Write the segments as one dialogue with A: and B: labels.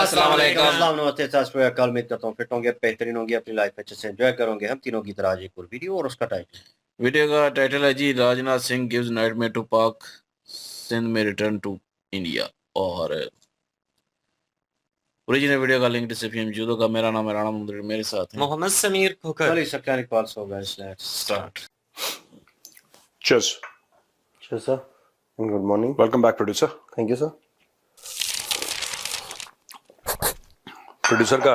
A: अस्सलाम वालेकुम।
B: अस्सलाम नमस्ते कल उम्मीद करता हूँ फिट होंगे, बेहतरीन होंगे, अपनी लाइफ अच्छे से एंजॉय करोगे। हम तीनों की तरह आज एक और वीडियो और उसका टाइटल
A: वीडियो का टाइटल है जी, Rajnath Singh gives nightmare to Pak, Sindh में रिटर्न टू इंडिया। और ओरिजिनल वीडियो का लिंक डिस्क्रिप्शन में मौजूद होगा। मेरा नाम है राणा मुंदर, मेरे साथ हैं
C: मोहम्मद समीर खोकर।
B: चलिए सबका रिकॉर्ड्स हो गए। Let's
A: start.
D: Cheers.
E: Cheers, sir. And good morning.
D: Welcome back, producer.
E: Thank you, sir.
D: Producer का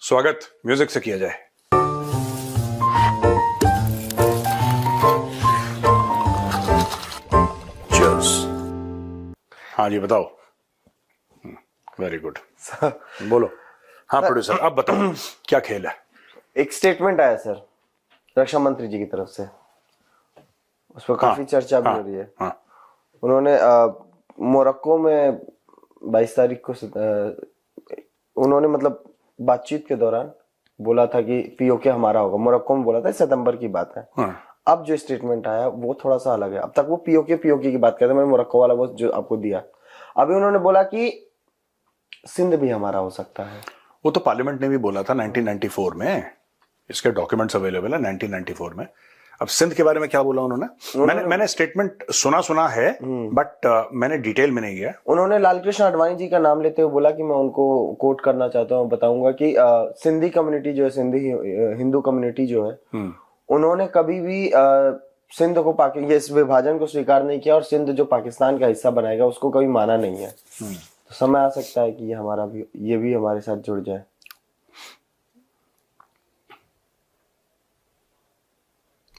D: स्वागत म्यूजिक से किया जाए। Cheers. हाँ जी बताओ। Very good. बोलो। हाँ प्रोड्यूसर अब बताओ क्या खेल है।
E: एक स्टेटमेंट आया सर रक्षा मंत्री जी की तरफ से, उस पर काफी चर्चा भी हो रही है।
D: हाँ।
E: उन्होंने मोरक्को में 22 तारीख को उन्होंने मतलब बातचीत के दौरान बोला था कि पीओके हमारा होगा। मोरक्को में बोला था, सितंबर की बात है।
D: हाँ।
E: अब जो स्टेटमेंट आया वो थोड़ा सा अलग है। अब तक वो पीओके की बात करते, मैंने मोरक्को वाला वो जो आपको दिया, अभी उन्होंने बोला कि सिंध भी हमारा हो सकता है।
D: वो तो पार्लियामेंट ने भी बोला था 1994 में, इसके डॉक्यूमेंट्स अवेलेबल है 1994 में। अब सिंध के बारे में क्या बोला उन्होंने? मैंने स्टेटमेंट सुना है बट मैंने डिटेल में नहीं गया।
E: उन्होंने लालकृष्ण आडवाणी जी का नाम लेते हुए बोला कि मैं उनको कोट करना चाहता हूँ, बताऊंगा कि सिंधी कम्युनिटी जो है, सिंधी हिंदू कम्युनिटी जो है, उन्होंने कभी भी सिंध को ये इस विभाजन को स्वीकार नहीं किया और सिंध जो पाकिस्तान का हिस्सा बनाएगा उसको कभी माना नहीं है। तो समय आ सकता है कि ये भी हमारे साथ जुड़ जाए।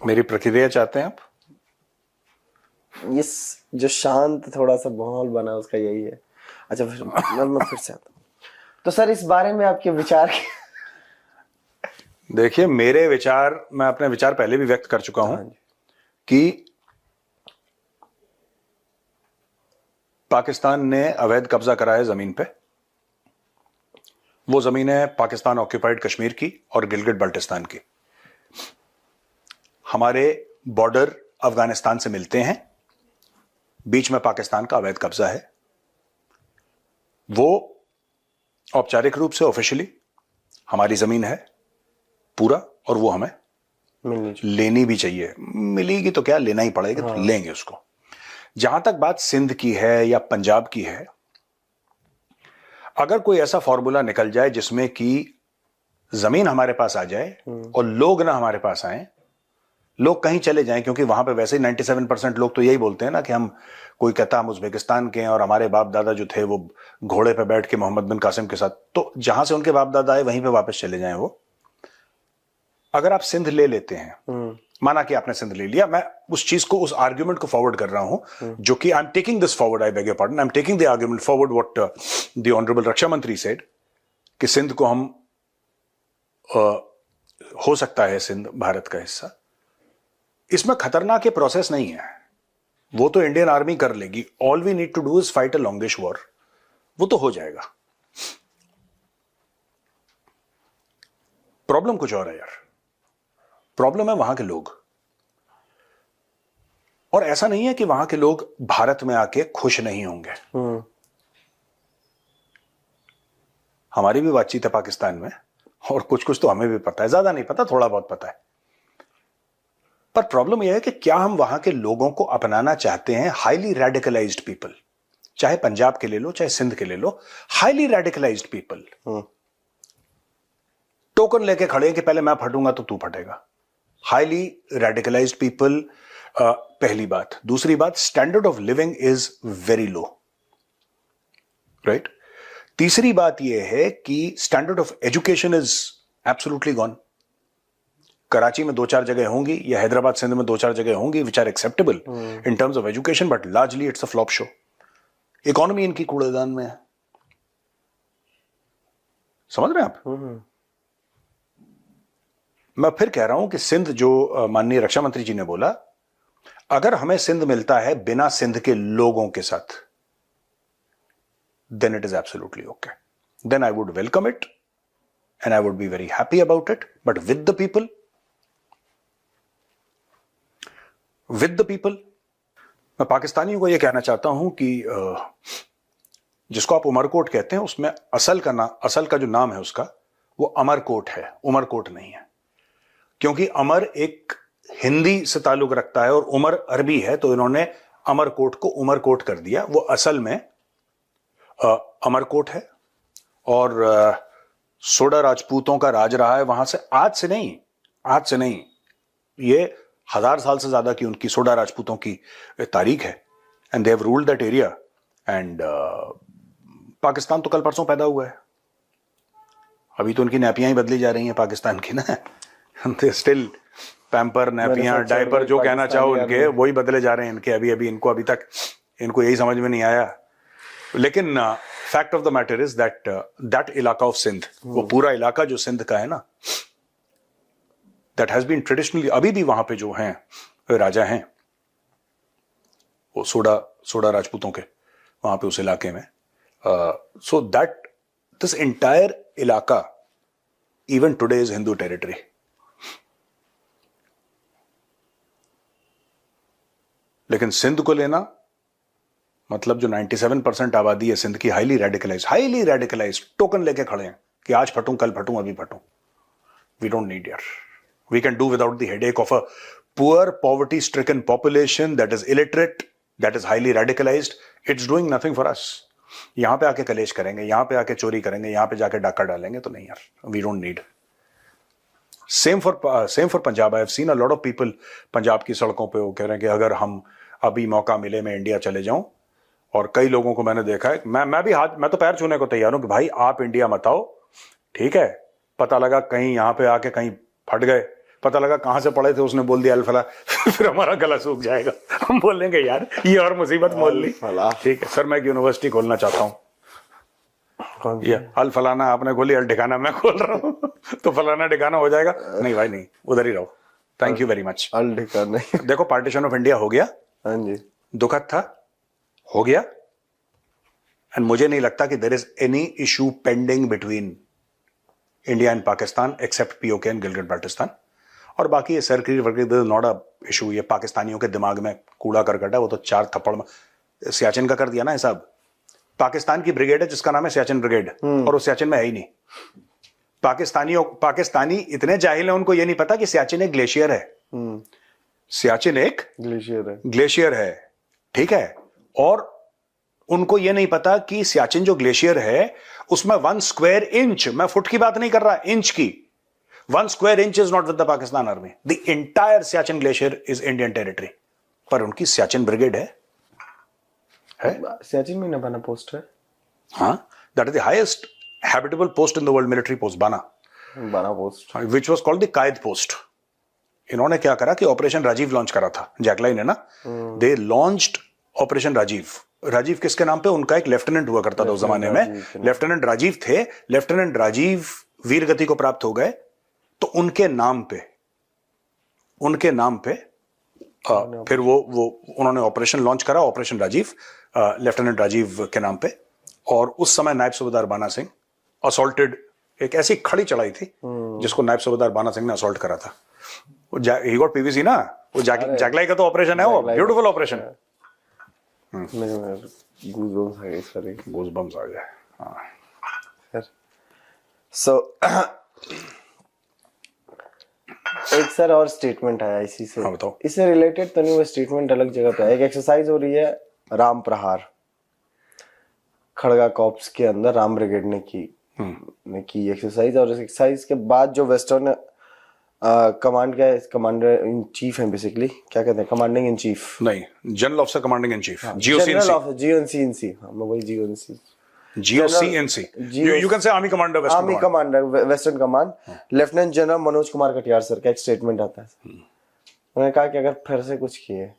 D: मेरी प्रतिक्रिया चाहते हैं आप?
E: इस जो शांत थोड़ा सा माहौल बना उसका यही है। अच्छा मैं फिर से आता हूँ। तो सर इस बारे में आपके विचार
D: देखिए मेरे विचार, मैं अपने विचार पहले भी व्यक्त कर चुका हूं कि पाकिस्तान ने अवैध कब्जा कराया जमीन पे। वो जमीन है पाकिस्तान ऑक्यूपाइड कश्मीर की और गिलगिट बल्टिस्तान की। हमारे बॉर्डर अफगानिस्तान से मिलते हैं, बीच में पाकिस्तान का अवैध कब्जा है। वो औपचारिक रूप से ऑफिशियली हमारी जमीन है पूरा, और वो हमें लेनी भी चाहिए। मिलेगी तो क्या, लेना ही पड़ेगा। तो लेंगे उसको। जहां तक बात सिंध की है या पंजाब की है, अगर कोई ऐसा फॉर्मूला निकल जाए जिसमें कि जमीन हमारे पास आ जाए और लोग ना हमारे पास आए, लोग कहीं चले जाएं, क्योंकि वहां पे वैसे ही 97% लोग तो यही बोलते हैं ना कि हम, कोई कहता हम उज्बेकिस्तान के हैं और हमारे बाप दादा जो थे वो घोड़े पे बैठ के मोहम्मद बिन कासिम के साथ, तो जहां से उनके बाप दादा आए वहीं पे वापस चले जाएं वो। अगर आप सिंध ले लेते हैं, माना कि आपने सिंध ले लिया, मैं उस चीज को, उस आर्ग्यूमेंट को फॉरवर्ड कर रहा हूं, जो कि I am taking this forward, I beg your pardon, I am taking the argument forward what the honourable रक्षा मंत्री सेड, कि सिंध को हम हो सकता है सिंध भारत का हिस्सा। इसमें खतरनाक ये प्रोसेस नहीं है, वो तो इंडियन आर्मी कर लेगी। All we need to do is fight a longish war, वो तो हो जाएगा। प्रॉब्लम कुछ और है यार, प्रॉब्लम है वहां के लोग। और ऐसा नहीं है कि वहां के लोग भारत में आके खुश नहीं होंगे। हमारी भी बातचीत है पाकिस्तान में, और कुछ कुछ तो हमें भी पता है, ज्यादा नहीं पता, थोड़ा बहुत पता है। पर प्रॉब्लम यह है कि क्या हम वहां के लोगों को अपनाना चाहते हैं? हाईली रेडिकलाइज्ड पीपल, चाहे पंजाब के ले लो चाहे सिंध के ले लो, हाईली रेडिकलाइज्ड पीपल टोकन लेके खड़े हैं कि पहले मैं फटूंगा तो तू फटेगा। हाईली रेडिकलाइज्ड पीपल, पहली बात। दूसरी बात, standard of living is very low, right. तीसरी बात यह है कि standard of education is absolutely gone. Karachi में 2-4 जगह होंगी, या हैदराबाद सिंध में 2-4 जगह होंगी which are acceptable in terms of education, but largely it's a flop show. Economy इनकी कूड़ेदान में है, समझ रहे हैं आप? मैं फिर कह रहा हूं कि सिंध, जो माननीय रक्षा मंत्री जी ने बोला, अगर हमें सिंध मिलता है बिना सिंध के लोगों के साथ, then it is absolutely okay, then I would welcome it and I would be very happy about it. But with the people, मैं पाकिस्तानियों को यह कहना चाहता हूं कि जिसको आप उमरकोट कहते हैं, उसमें असल का जो नाम है उसका वो अमरकोट है, उमरकोट नहीं है। क्योंकि अमर एक हिंदी से ताल्लुक रखता है और उमर अरबी है, तो इन्होंने अमरकोट को उमरकोट कर दिया। वो असल में अमरकोट है और सोडा राजपूतों का राज रहा है वहां से। आज से नहीं, ये 1000 साल से ज्यादा की उनकी सोडा राजपूतों की तारीख है। And they have ruled that area. And Pakistan तो कल परसों पैदा हुआ है, अभी तो उनकी नैपियां ही बदली जा रही हैं पाकिस्तान की ना। स्टिल पैम्पर, नैपियां, डायपर, जो कहना चाहो उनके वही बदले जा रहे हैं इनके। अभी इनको अभी तक इनको यही समझ में नहीं आया। लेकिन fact of the matter is that इलाका ऑफ सिंध, वो पूरा इलाका जो सिंध का है ना, दैट हैज बीन ट्रेडिशनली, अभी भी वहां पे जो हैं राजा हैं वो सोडा राजपूतों के वहां पे उस इलाके में। सो दैट दिस एंटायर इलाका even today is Hindu territory. लेकिन सिंध को लेना मतलब जो 97% आबादी है सिंध की, हाईली रेडिकलाइज टोकन लेके खड़े हैं कि आज फटूं, कल फटूं, अभी फटूं। वी डोंट नीड यार, we can do without the headache of a poor poverty stricken population that is illiterate, that is highly radicalised. It's doing nothing for us. यहां पे आके कलेश करेंगे, यहां पे आके चोरी करेंगे, यहां पे जाके डाका डालेंगे, तो नहीं यार, we don't need. Same for Punjab. I have seen a lot of people Punjab की सड़कों पे वो कह रहे हैं कि अगर हम अभी मौका मिले मैं इंडिया चले जाऊं। और कई लोगों को मैंने देखा है, मैं तो पैर छूने को तैयार हूं कि भाई आप इंडिया मत आओ, ठीक है। पता लगा कहीं यहां पे आके कहीं फट गए, पता लगा कहां से पढ़े थे, उसने बोल दिया अल-फला, फिर हमारा गला सूख जाएगा। हम बोलेंगे यार ये और मुसीबत मोल ली। ठीक है सर, मैं एक यूनिवर्सिटी खोलना चाहता हूँ। ये अल फलाना आपने खोली, अल ठिकाना मैं खोल रहा हूँ, तो फलाना ठिकाना हो जाएगा। नहीं भाई नहीं, उधर ही रहो। Thank you very much.
E: अल ठिकाना
D: देखो पार्टीशन ऑफ इंडिया हो गया,
E: हाँ जी,
D: दुखद था, हो गया। एंड मुझे नहीं लगता कि there is any issue pending between India and Pakistan except PoK and Gilgit Baltistan. और बाकी ये सरकारी वर्ग नॉट अ इशू। ये पाकिस्तानियों के दिमाग में कूड़ा करकट है, वो तो 4 थप्पड़ में सियाचिन का कर दिया ना हिसाब। पाकिस्तान की ब्रिगेड है जिसका नाम है सियाचिन ब्रिगेड, और वो सियाचिन में है ही नहीं। पाकिस्तानी इतने जाहिल हैं, उनको ये नहीं पता कि सियाचिन एक ग्लेशियर है। सियाचिन एक ग्लेशियर है, ठीक है। और उनको ये नहीं पता कि सियाचिन जो ग्लेशियर है उसमें 1 स्क्वायर इंच, मैं फुट की बात नहीं कर रहा, इंच की, 1 square inch is not with the Pakistan army. The entire Siachen glacier is Indian territory. पर उनकी सियाचिन ब्रिगेड है
E: सियाचिन में बना पोस्ट है।
D: हाँ, that is the highest habitable post in the world, military post Bana
E: post,
D: which was called the Quaid post. इन्होंने क्या करा कि ऑपरेशन राजीव लॉन्च करा था जैकलाई ने ना। दे लॉन्च्ड ऑपरेशन राजीव। राजीव किसके नाम पे? उनका एक लेफ्टिनेंट हुआ करता था उस जमाने में, लेफ्टिनेंट राजीव थे। लेफ्टिनेंट राजीव वीर गति को प्राप्त हो गए, तो उनके नाम पे फिर वो उन्होंने ऑपरेशन लॉन्च करा, ऑपरेशन राजीव, लेफ्टिनेंट राजीव के नाम पे। और उस समय नायब सूबेदार बाना सिंह असॉल्टेड, एक ऐसी खड़ी चढ़ाई थी जिसको नायब सूबेदार बाना सिंह ने असॉल्ट करा था। ही गॉट पीवीसी ना, वो जैकलाई का तो ऑपरेशन है, वो ब्यूटीफुल ऑपरेशन है। गूज़बम्स आ गए। हाँ
E: सो एक सर और स्टेटमेंट आया इसी से।
D: हाँ, बताओ।
E: इससे रिलेटेड तो नहीं, वो स्टेटमेंट अलग जगह पे है। एक एक्सरसाइज हो रही है राम प्रहार, खड़गा कॉर्प्स के अंदर राम ब्रिगेड ने की एक्सरसाइज। और इस एक्सरसाइज के बाद जो वेस्टर्न कमांडर इन चीफ है, बेसिकली क्या कहते हैं, कमांडिंग इन चीफ
D: नहीं, general officer commanding in chief,
E: GOC, मैं वही
D: GOCNC, you can say army commander,
E: army commander western command, lieutenant general Manoj Kumar Katiyar sir का एक स्टेटमेंट आता है। उन्होंने कहा कि अगर फिर से कुछ किए,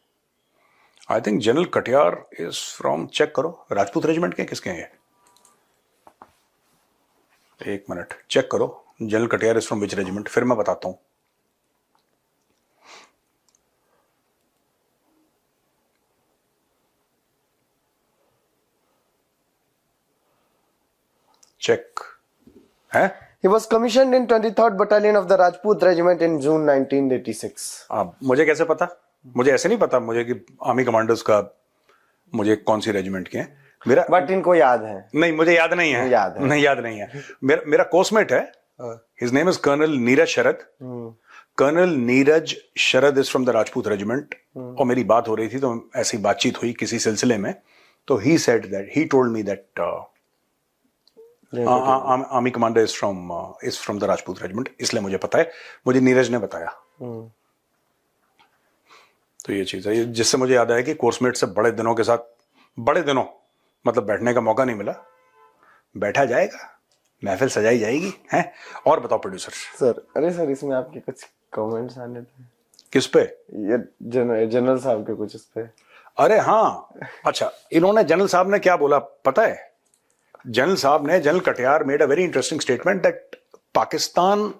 D: I think general Katiyar is from, check करो राजपूत रेजिमेंट के किसके हैं ये, एक मिनट चेक करो, general Katiyar is from which regiment, फिर मैं बताता हूं। चेक है।
E: He was commissioned in 23rd Battalion of the Rajput Regiment in June 1986.
D: मुझे कैसे पता? मुझे ऐसे नहीं पता मुझे कि आर्मी कमांडर्स का मुझे कौन सी रेजिमेंट के हैं, मेरा
E: बट इनको याद है।
D: नहीं, मुझे याद नहीं है,
E: याद है।
D: नहीं याद नहीं है। मेरा कोर्समेट है, his name is colonel Neeraj Sharad. Colonel Neeraj Sharad is from the Rajput regiment. और मेरी बात हो रही थी तो ऐसी बातचीत हुई किसी सिलसिले में, तो he said that, he told me that army commander is from the Rajput regiment, इसलिए मुझे पता है, मुझे नीरज ने बताया। तो ये चीज है जिससे मुझे याद आया कि कोर्समेट से बड़े दिनों के साथ, बड़े दिनों मतलब बैठने का मौका नहीं मिला, बैठा जाएगा, महफिल सजाई जाएगी हैं। और बताओ प्रोड्यूसर
E: सर। अरे सर, इसमें आपके कुछ कमेंट्स आने थे।
D: किस पे?
E: ये जनरल साहब के कुछ इस पे।
D: अरे हाँ, अच्छा, इन्होंने जनरल साहब ने क्या बोला पता है? जनरल साहब ने, general Katiyar made a very interesting statement that Pakistan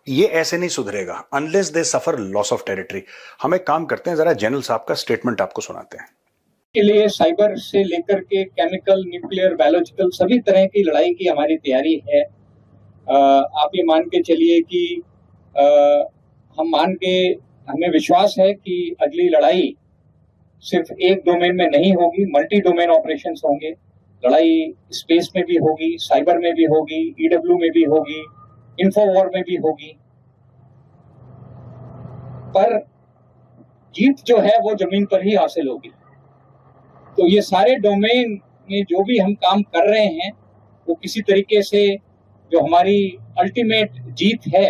D: ये ऐसे नहीं सुधरेगा unless they suffer loss of territory. हम एक काम करते हैं, जरा जनरल साहब का स्टेटमेंट आपको सुनाते हैं।
C: के लिए साइबर से लेकर के केमिकल, न्यूक्लियर, बायोलॉजिकल सभी तरह की लड़ाई की हमारी तैयारी है। आप ये मान के चलिए कि हमें विश्वास है कि अगली लड़ाई सिर्फ एक डोमेन में नहीं होगी, मल्टी डोमेन ऑपरेशंस होंगे। लड़ाई स्पेस में भी होगी, साइबर में भी होगी, ईडब्ल्यू में भी होगी, इन्फोवॉर में भी होगी। पर जीत जो है वो जमीन पर ही हासिल होगी। तो ये सारे डोमेन में जो भी हम काम कर रहे हैं वो किसी तरीके से जो हमारी अल्टीमेट जीत है,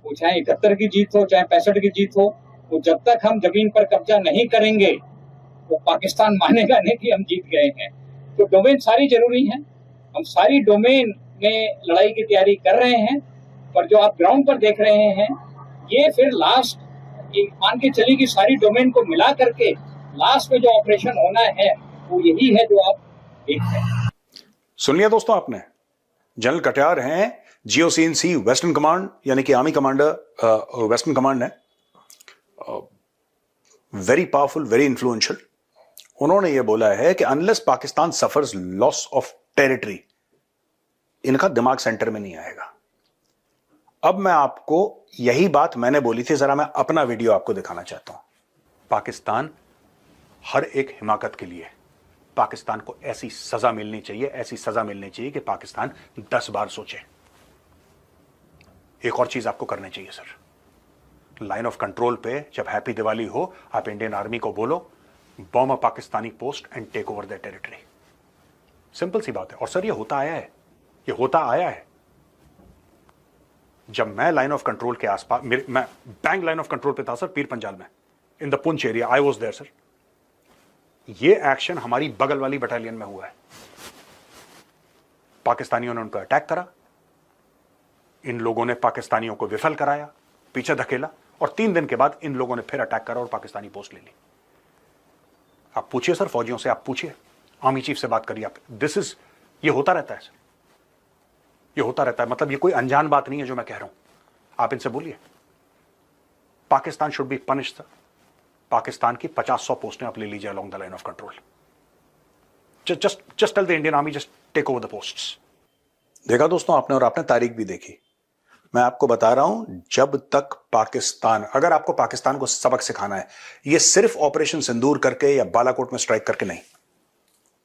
C: वो चाहे 71 की जीत हो, चाहे 65 की जीत हो, वो जब तक हम जमीन पर कब्जा नहीं करेंगे तो पाकिस्तान मानेगा नहीं कि हम जीत गए हैं। तो डोमेन सारी जरूरी हैं, हम सारी डोमेन में लड़ाई की तैयारी कर रहे हैं। पर जो आप ग्राउंड पर देख रहे हैं, ये फिर लास्ट मान के चलिए कि सारी डोमेन को मिला करके लास्ट में जो ऑपरेशन होना है वो यही है जो आप देख रहे हैं।
D: सुन लिया दोस्तों आपने, जनरल कटियार हैं, GOC&C वेस्टर्न कमांड, यानी कि आर्मी कमांडर वेस्टर्न कमांड है, वेरी पावरफुल, वेरी इन्फ्लुएंशियल। उन्होंने ये बोला है कि unless Pakistan suffers loss of territory, इनका दिमाग सेंटर में नहीं आएगा। अब मैं आपको यही बात मैंने बोली थी, जरा मैं अपना वीडियो आपको दिखाना चाहता हूं। पाकिस्तान हर एक हिमाकत के लिए पाकिस्तान को ऐसी सजा मिलनी चाहिए, ऐसी सजा मिलनी चाहिए कि पाकिस्तान 10 बार सोचे। एक और चीज आपको करनी चाहिए सर, लाइन ऑफ कंट्रोल पे जब हैप्पी दिवाली हो, आप इंडियन आर्मी को बोलो bomb a Pakistani post and take over the territory. Simple सी बात है। और सर ये होता आया है, ये होता आया है। जब मैं लाइन ऑफ कंट्रोल के आसपास, मैं बैंक लाइन ऑफ कंट्रोल पे था सर, पीर पंजाल में, in the Poonch area, I was there sir. ये एक्शन हमारी बगल वाली बटालियन में हुआ है। पाकिस्तानियों ने उनको अटैक करा, इन लोगों ने पाकिस्तानियों को विफल कराया, पीछे धकेला, और 3 दिन के बाद इन लोगों ने फिर अटैक करा और पाकिस्तानी पोस्ट ले ली। आप पूछिए सर फौजियों से, आप पूछिए, आर्मी चीफ से बात करिए आप। ये होता रहता है सर, ये होता रहता है। मतलब ये कोई अनजान बात नहीं है जो मैं कह रहा हूं। आप इनसे बोलिए, Pakistan should be punished sir. Pakistan की 50-100 पोस्टें आप ले लीजिए along the line of control. Just tell the Indian army just take over the posts. देखा दोस्तों आपने, और आपने तारीख भी देखी। मैं आपको बता रहा हूं, जब तक पाकिस्तान, अगर आपको पाकिस्तान को सबक सिखाना है, ये सिर्फ ऑपरेशन सिंदूर करके या बालाकोट में स्ट्राइक करके नहीं।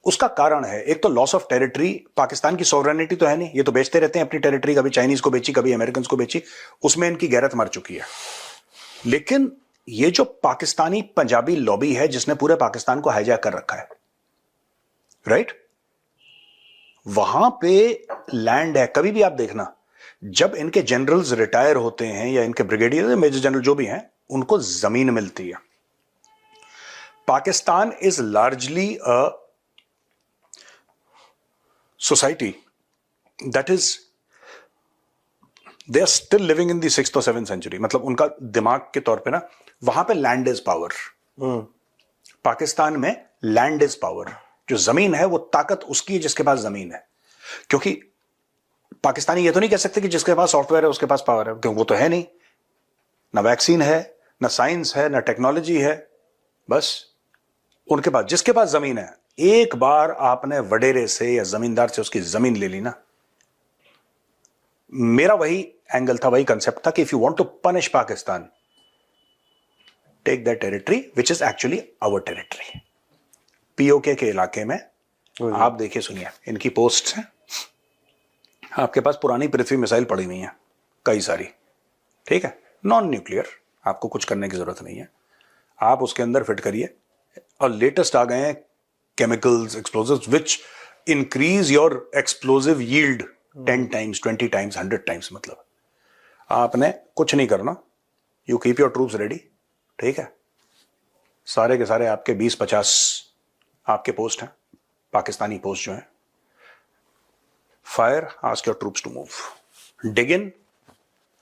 D: उसका कारण है, एक तो लॉस ऑफ टेरिटरी, पाकिस्तान की सॉवरेनिटी तो है नहीं, ये तो बेचते रहते हैं अपनी टेरिटरी, कभी चाइनीज को बेची, कभी अमेरिकन को बेची, उसमें इनकी गैरत मर चुकी है। लेकिन ये जो पाकिस्तानी पंजाबी लॉबी है जिसने पूरे पाकिस्तान को हाईजैक कर रखा है, राइट, वहां पे लैंड है। कभी भी आप देखना, जब इनके जनरल्स रिटायर होते हैं या इनके ब्रिगेडियर, मेजर जनरल जो भी हैं, उनको जमीन मिलती है। Pakistan is largely a society that is, they are still living in the 6th और 7th सेंचुरी। मतलब उनका दिमाग के तौर पे ना, वहां पे लैंड इज पावर। पाकिस्तान में लैंड इज पावर। जो जमीन है वो ताकत उसकी है जिसके पास जमीन है। क्योंकि पाकिस्तानी ये तो नहीं कह सकते कि जिसके पास सॉफ्टवेयर है उसके पास पावर है, क्योंकि वो तो है नहीं। ना वैक्सीन है, ना साइंस है, ना टेक्नोलॉजी है। बस उनके पास, जिसके पास जमीन है, एक बार आपने वडेरे से या जमींदार से उसकी जमीन ले ली ना, मेरा वही एंगल था, वही कंसेप्ट था कि if you want to punish Pakistan, take that territory which is actually our territory. PoK के इलाके में। आप देखिए, सुनिए, इनकी पोस्ट हैं, आपके पास पुरानी पृथ्वी मिसाइल पड़ी हुई हैं कई सारी, ठीक है, नॉन न्यूक्लियर, आपको कुछ करने की जरूरत नहीं है, आप उसके अंदर फिट करिए। और लेटेस्ट आ गए हैं chemicals, explosives which increase your explosive yield 10 times, 20 times, 100 times. मतलब आपने कुछ नहीं करना, you keep your troops ready, ठीक है। सारे के सारे आपके 20-50 आपके पोस्ट हैं, पाकिस्तानी पोस्ट जो हैं। Fire, ask your troops to move, dig in,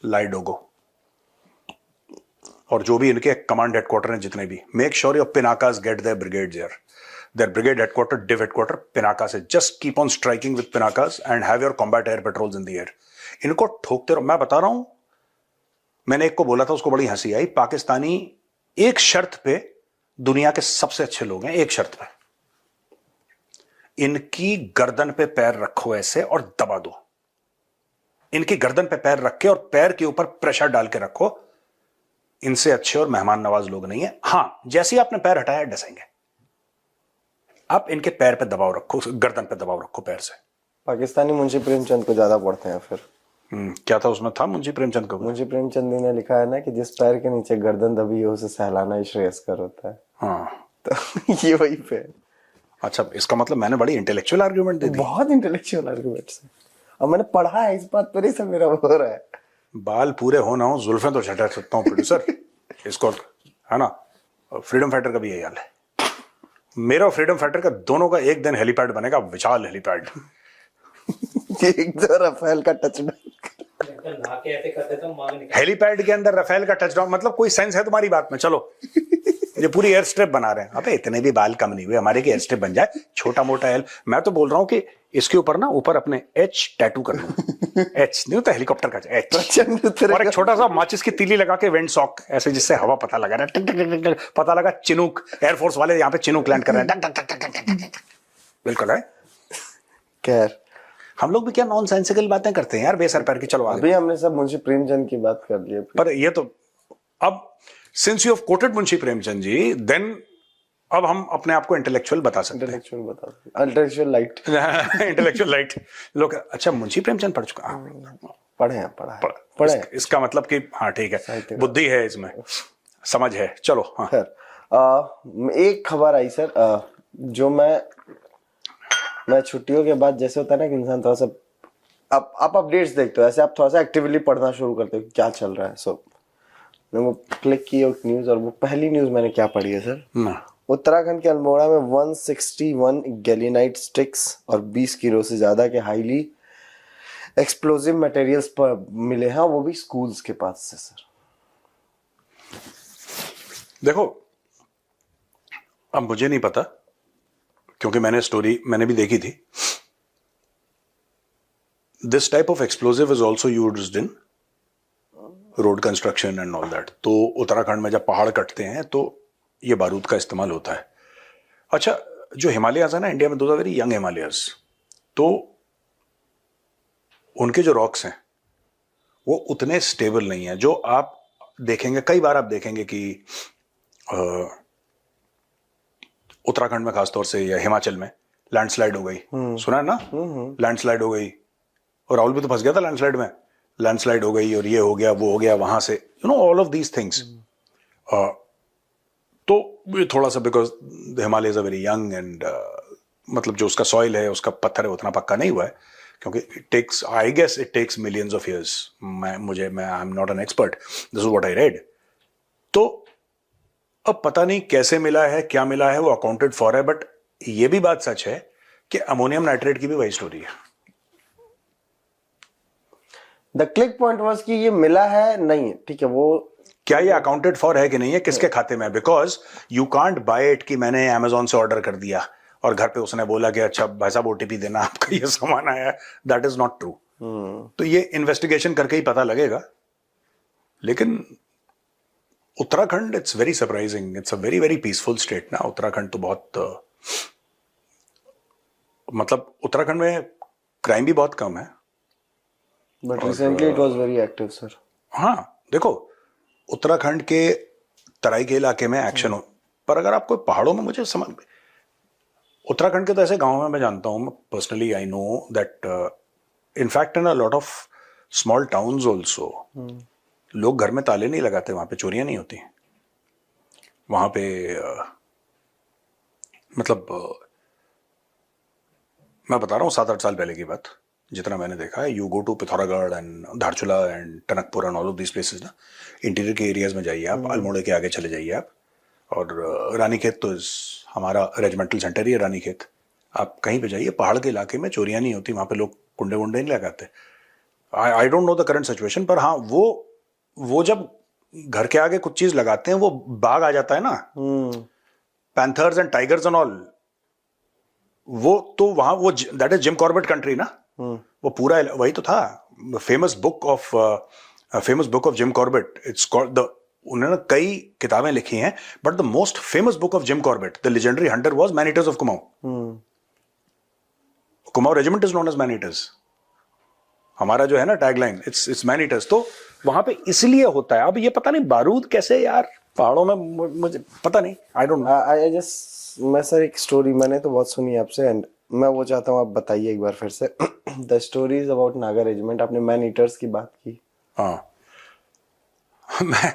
D: lie doggo. और जो भी इनके कमांड हेडक्वार्टर हैं जितने भी, make sure your Pinakas get their brigades here, their brigade headquarter, div headquarter Pinaka से। Just keep on striking with Pinakas and have your combat air patrols in the air. इनको ठोकते रहो। मैं बता रहा हूं, मैंने एक को बोला था, उसको बड़ी हंसी आई। पाकिस्तानी एक शर्त पे दुनिया के सबसे अच्छे लोग हैं, एक शर्त पे, इनकी गर्दन पे पैर रखो ऐसे और दबा दो। इनकी गर्दन पे पैर रख के और पैर के ऊपर प्रेशर डाल के रखो। इनसे अच्छे और मेहमान नवाज लोग नहीं है। हां, जैसे ही आपने पैर हटाया डसेंगे। आप इनके पैर पे दबाव रखो, गर्दन पे दबाव रखो पैर से।
E: पाकिस्तानी मुंशी प्रेमचंद को ज्यादा पढ़ते हैं फिर।
D: क्या था उसमें, था मुंशी प्रेमचंद को?
E: मुंशी प्रेमचंद ने लिखा है ना कि जिस पैर के नीचे गर्दन दबी है उसे सहलाना ही श्रेयस्कर होता है।
D: हाँ,
E: तो ये वही पे।
D: अच्छा, इसका मतलब मैंने बड़ी इंटेलेक्चुअल आर्ग्यूमेंट दे दी।
E: बहुत इंटेलेक्चुअल आर्गुमेंट है, और मैंने पढ़ा है, इस बात पर ही सब मेरा हो रहा है।
D: बाल पूरे हो ना हो, जुल्फें तो झटा सकता हूँ प्रोड्यूसर। इसको, है ना, फ्रीडम फाइटर का भी यही हाल है। मेरा फ्रीडम फाइटर का दोनों का एक दिन हेलीपैड बनेगा, विशाल हेलीपैड।
E: एक तो रफेल का टचडाउन,
D: हेलीपैड के अंदर रफेल का टचडाउन, मतलब कोई सेंस है तुम्हारी बात में? चलो, ये पूरी एयर स्ट्रिप बना रहे हैं। अबे इतने भी बाल कम नहीं हुए हमारे की एयर स्ट्रिप बन जाए, छोटा मोटा एल। मैं तो बोल रहा हूँ कि इसके ऊपर ना, ऊपर अपने एच टैटू कर लो। एच नहीं होता हेलीकॉप्टर का, एच। और एक छोटा सा माचिस की तीली लगा के विंड सॉक ऐसे, जिससे हवा पता लगा रहा है, पता लगा चिनूक, एयरफोर्स वाले यहाँ पे चिनूक लैंड कर रहे हैं। बिल्कुल है।
E: खैर,
D: हम लोग भी क्या नॉन सेंसिकल बातें करते हैं यार, बेसर पैर की। चलो आगे।
E: अभी हमने सब मुंशी प्रेमचंद की बात कर ली,
D: पर ये तो अब since you have quoted Munshi Premchand ji, then अब हम अपने आप को इंटेलेक्चुअल बता सकते हैं।
E: Intellectual light.
D: इंटेलेक्चुअल लाइट लोग। अच्छा, मुंशी प्रेमचंद पढ़ चुका?
E: पढ़े।
D: इसका मतलब कि हाँ ठीक है, बुद्धि है इसमें, समझ है। चलो हाँ।
E: एक खबर आई सर, जो मैं छुट्टियों के बाद, जैसे होता है ना कि इंसान थोड़ा सा आप अपडेट्स देखते हो, ऐसे आप थोड़ा सा एक्टिवली पढ़ना शुरू करते हो कि क्या चल रहा है। सो मैंने वो क्लिक की एक न्यूज, और वो पहली न्यूज मैंने क्या पढ़ी है सर, उत्तराखंड के अल्मोड़ा में 161 गैलिनाइट स्टिक्स और 20 किलो से ज्यादा के हाईली एक्सप्लोजिव मटेरियल्स पर मिले हैं, वो भी स्कूल्स के पास से सर।
D: देखो, अब मुझे नहीं पता, क्योंकि मैंने भी देखी थी। This type of explosive is also used in road construction and all that. तो उत्तराखंड में जब पहाड़ कटते हैं तो ये बारूद का इस्तेमाल होता है। अच्छा, जो हिमालयाज है ना इंडिया में, those are very young Himalayas, तो उनके जो रॉक्स हैं वो उतने स्टेबल नहीं है। जो आप देखेंगे, कई बार आप देखेंगे कि उत्तराखंड में खासतौर से या हिमाचल में लैंडस्लाइड हो गई, सुना है ना, लैंडस्लाइड हो गई। और राहुल भी तो फंस गया था लैंडस्लाइड में, लैंडस्लाइड हो गई और ये हो गया वो हो गया, वहां से you know all of these things. तो ये थोड़ा सा, because the Himalayas are very young and मतलब जो उसका सॉइल है, उसका पत्थर है, उतना पक्का नहीं हुआ है, क्योंकि it takes, I guess it takes millions of years. मैं I am not an expert, this is what I read. तो अब पता नहीं कैसे मिला है, क्या मिला है, वो अकाउंटेड फॉर है। बट ये भी बात सच है कि अमोनियम नाइट्रेट की भी वही स्टोरी है।
E: द क्लिक पॉइंट वाज कि ये मिला है नहीं है, ठीक है, वो
D: क्या ये अकाउंटेड फॉर है कि नहीं है, किसके खाते में है? Because you can't buy it कि मैंने अमेजोन से ऑर्डर कर दिया और घर पे उसने बोला कि अच्छा भाई साहब ओटीपी देना, आपका ये सामान आया है। That is not true. तो ये इन्वेस्टिगेशन करके ही पता लगेगा। लेकिन Uttarakhand, it's very surprising, it's a very very peaceful state ना उत्तराखंड। तो बहुत मतलब उत्तराखंड में क्राइम भी बहुत कम है,
E: but recently it was very active sir.
D: हाँ, देखो उत्तराखंड के तराई के इलाके में एक्शन हो, पर अगर आपको पहाड़ों में, मुझे समझ, उत्तराखंड के तो ऐसे गांव में मैं जानता हूँ, personally I know that in fact in a lot of small towns also लोग घर में ताले नहीं लगाते, वहां पे चोरियां नहीं होती वहां पे। मतलब मैं बता रहा हूँ 7-8 साल पहले की बात, जितना मैंने देखा है, you go to Pithoragarh and Dharchula and Tanakpur and all of these places ना, इंटीरियर के एरियाज में जाइए आप, अल्मोड़े के आगे चले जाइए आप, और रानीखेत तो हमारा रेजिमेंटल सेंटर ही है रानीखेत, आप कहीं पे जाइए पहाड़ के इलाके में चोरियां नहीं होती, वहां पे लोग कुंडे वुंडे नहीं लगाते। I don't know the current situation, पर हाँ वो जब घर के आगे कुछ चीज लगाते हैं, वो बाघ आ जाता है ना, panthers and tigers and all, वो तो वहां वो that is Jim Corbett country ना, वो पूरा वही तो था। Famous book of Jim Corbett, it's called the, उन्होंने कई किताबें लिखी हैं, but the most famous book of Jim Corbett, the legendary hunter, was man eaters of Kumaon. Kumaon regiment is known as man eaters, हमारा जो है ना टैगलाइन, इट्स मैन ईटर्स। तो वहां पे इसलिए होता है। अब ये पता नहीं बारूद कैसे यार पहाड़ों में, मुझे पता नहीं, I don't know.
E: I just, मैं सर एक स्टोरी मैंने तो बहुत सुनी आपसे, एंड मैं वो चाहता हूँ आप बताइए एक बार फिर से। The stories about Naga regiment, आपने मैन ईटर्स की बात की।
D: हाँ मैं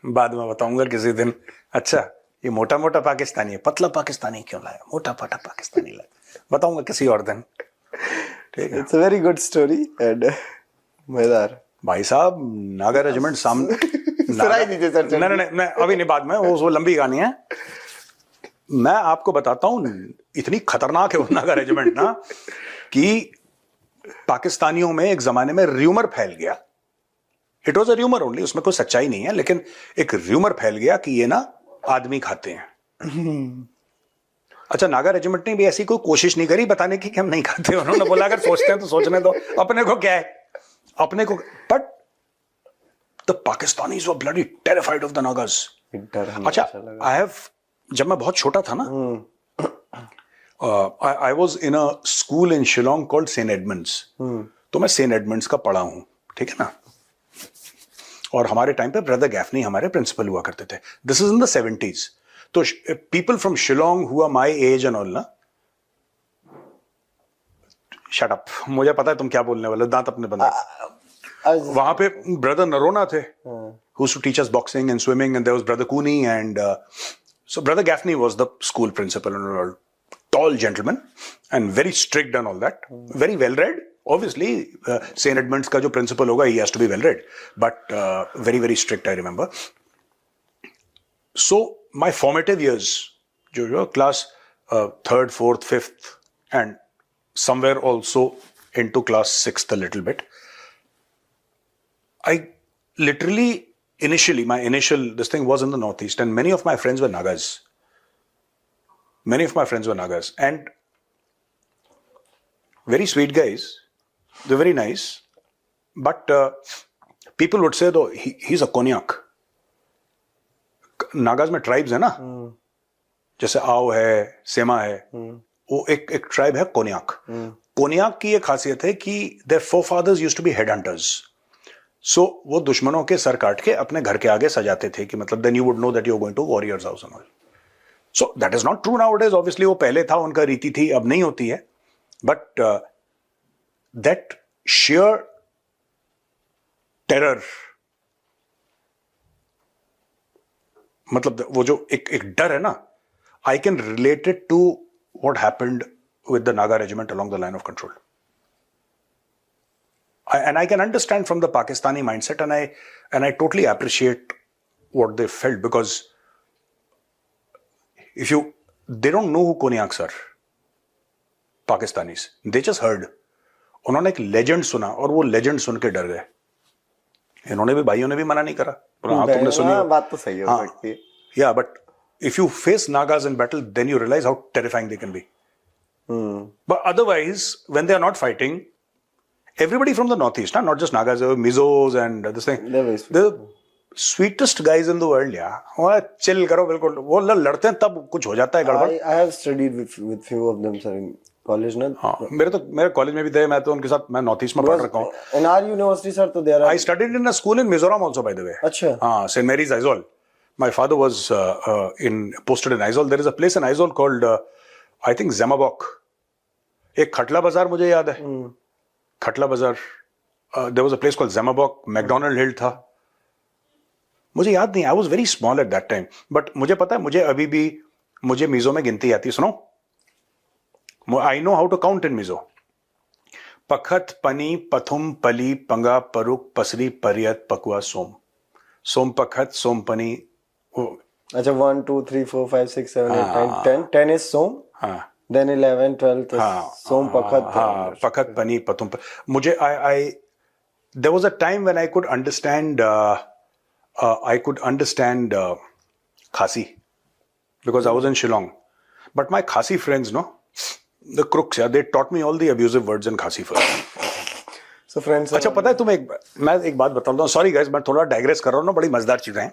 D: बाद में बताऊंगा किसी दिन। अच्छा, ये मोटा मोटा पाकिस्तानी है, पतला पाकिस्तानी क्यों लाया, मोटा पाटा पाकिस्तानी लाया, बताऊंगा किसी और दिन, ठीक है।
E: It's a very good story and मजेदार।
D: भाई साहब, नागा रेजिमेंट सामने
E: सुनाई दीजिए सर।
D: नहीं, अभी नहीं, बाद में, वो लंबी कहानी है। मैं आपको बताता हूं, इतनी खतरनाक है वो नागा रेजिमेंट ना, कि पाकिस्तानियों में एक जमाने में र्यूमर फैल गया, it was a rumour only, उसमें कोई सच्चाई नहीं है, लेकिन एक र्यूमर फैल गया कि ये ना आदमी खाते हैं। अच्छा, नागा रेजिमेंट ने भी ऐसी कोई कोशिश नहीं करी बताने की कि हम नहीं खाते, उन्होंने बोला अगर सोचते हैं तो सोचने दो, अपने को क्या है, अपने को। But the Pakistanis were bloody terrified of the Nagas. अच्छा, जब मैं बहुत छोटा था ना, I was in a school in Shillong called saint Edmund's, तो मैं सेंट एडमंड्स का पढ़ा हूं, ठीक है ना। और हमारे टाइम पे ब्रदर गैफनी हमारे प्रिंसिपल हुआ करते थे। This is in the 70s। तो people from Shillong who are my age and all ना, शट अप, मुझे पता है तुम क्या बोलने वाले, दांत अपने बंद। वहां पे ब्रदर नरोना थे, who used to teach us boxing and swimming, and there was brother Cooney, and so brother Gaffney was the school principal, and all tall gentleman and very strict and all that, very well read. Obviously, St. Edmunds का जो principal होगा, he has to be well read, but very very strict, I remember. So my formative years, जो class 3rd, 4th, 5th, and somewhere also into class 6th a little bit, I literally initially, my initial this thing was in the Northeast, and many of my friends were Nagas. Many of my friends were Nagas, and very sweet guys. They're very nice, but people would say though he's a Konyak. Nagas में tribes है ना, जैसे आओ है, सेमा है, वो एक tribe है कोन्याक। कोन्याक की ये खासियत है कि their forefathers used to be headhunters. So वो दुश्मनों के सर काट के अपने घर के आगे सजाते थे, कि मतलब then you would know that you're going to warrior's house and all. So that is not true nowadays. Obviously वो पहले था, उनका रीति थी, अब नहीं होती है। But that sheer terror, मतलब वो जो एक डर है ना, I can relate it to what happened with the Naga regiment along the line of control. And I can understand from the Pakistani mindset, and I totally appreciate what they felt, because they don't know who Konyaks are, Pakistanis. They just heard. उन्होंने एक legend सुना और वो legend सुन के डर गए। इन्होंने भी, भाइयों ने भी मना नहीं करा, हाँ तुमने सुनी,
E: बात तो सही हो सकती है।
D: या but if you face Nagas in battle, then you realise how terrifying they can be. But otherwise when they are not fighting, everybody from the northeast, not just Nagas, Mizos and this thing, the sweetest guys in the world, yeah. वो chill करो बिल्कुल, वो लड़ते हैं तब कुछ हो जाता है गड़बड़।
E: I have studied with few of them, sir, in college ना।
D: हाँ, मेरे कॉलेज में भी थे, मैं तो उनके साथ, मैं नॉर्थ ईस्ट में पढ़ रखा हूँ।
E: In our university, sir, तो there are।
D: I studied in a school in Mizoram also, by the way.
E: अच्छा।
D: हाँ, St. Mary's Aizawl. My father was posted in Aizawl. There is a place in Aizawl called I think Zemabawk, एक खटला बाजार मुझे याद है, खटला बाजार, there was a place called Zemabawk, McDonald hill था, मुझे याद नहीं, I was very small at that time, but मुझे पता है, मुझे अभी भी मुझे मीजो में गिनती आती है, सुनो, I know how to count in Mizo. पखत, पनी, पथुम, पली, पंगा, परुक, पसरी, परियत, पकुआ, सोम, सोम पखत, सोम पनी।
E: अच्छा 1 2 3 4 5 6 7 8 9 10 10 इज सोम,
D: हाँ,
E: देन 11 12 सोम पखत,
D: हाँ, पखत, पनी, पथुम, मुझे I there was a time when I could understand Khasi because I was in Shillong. But my Khasi friends, no, the crooks, yeah, they taught me all the abusive words in Khasi first.
E: So friends,
D: अच्छा पता है तुम्हें, मैं एक बात बताता हूँ, sorry guys, मैं थोड़ा डाइग्रेस कर रहा हूँ ना, बड़ी मजेदार चीजें हैं।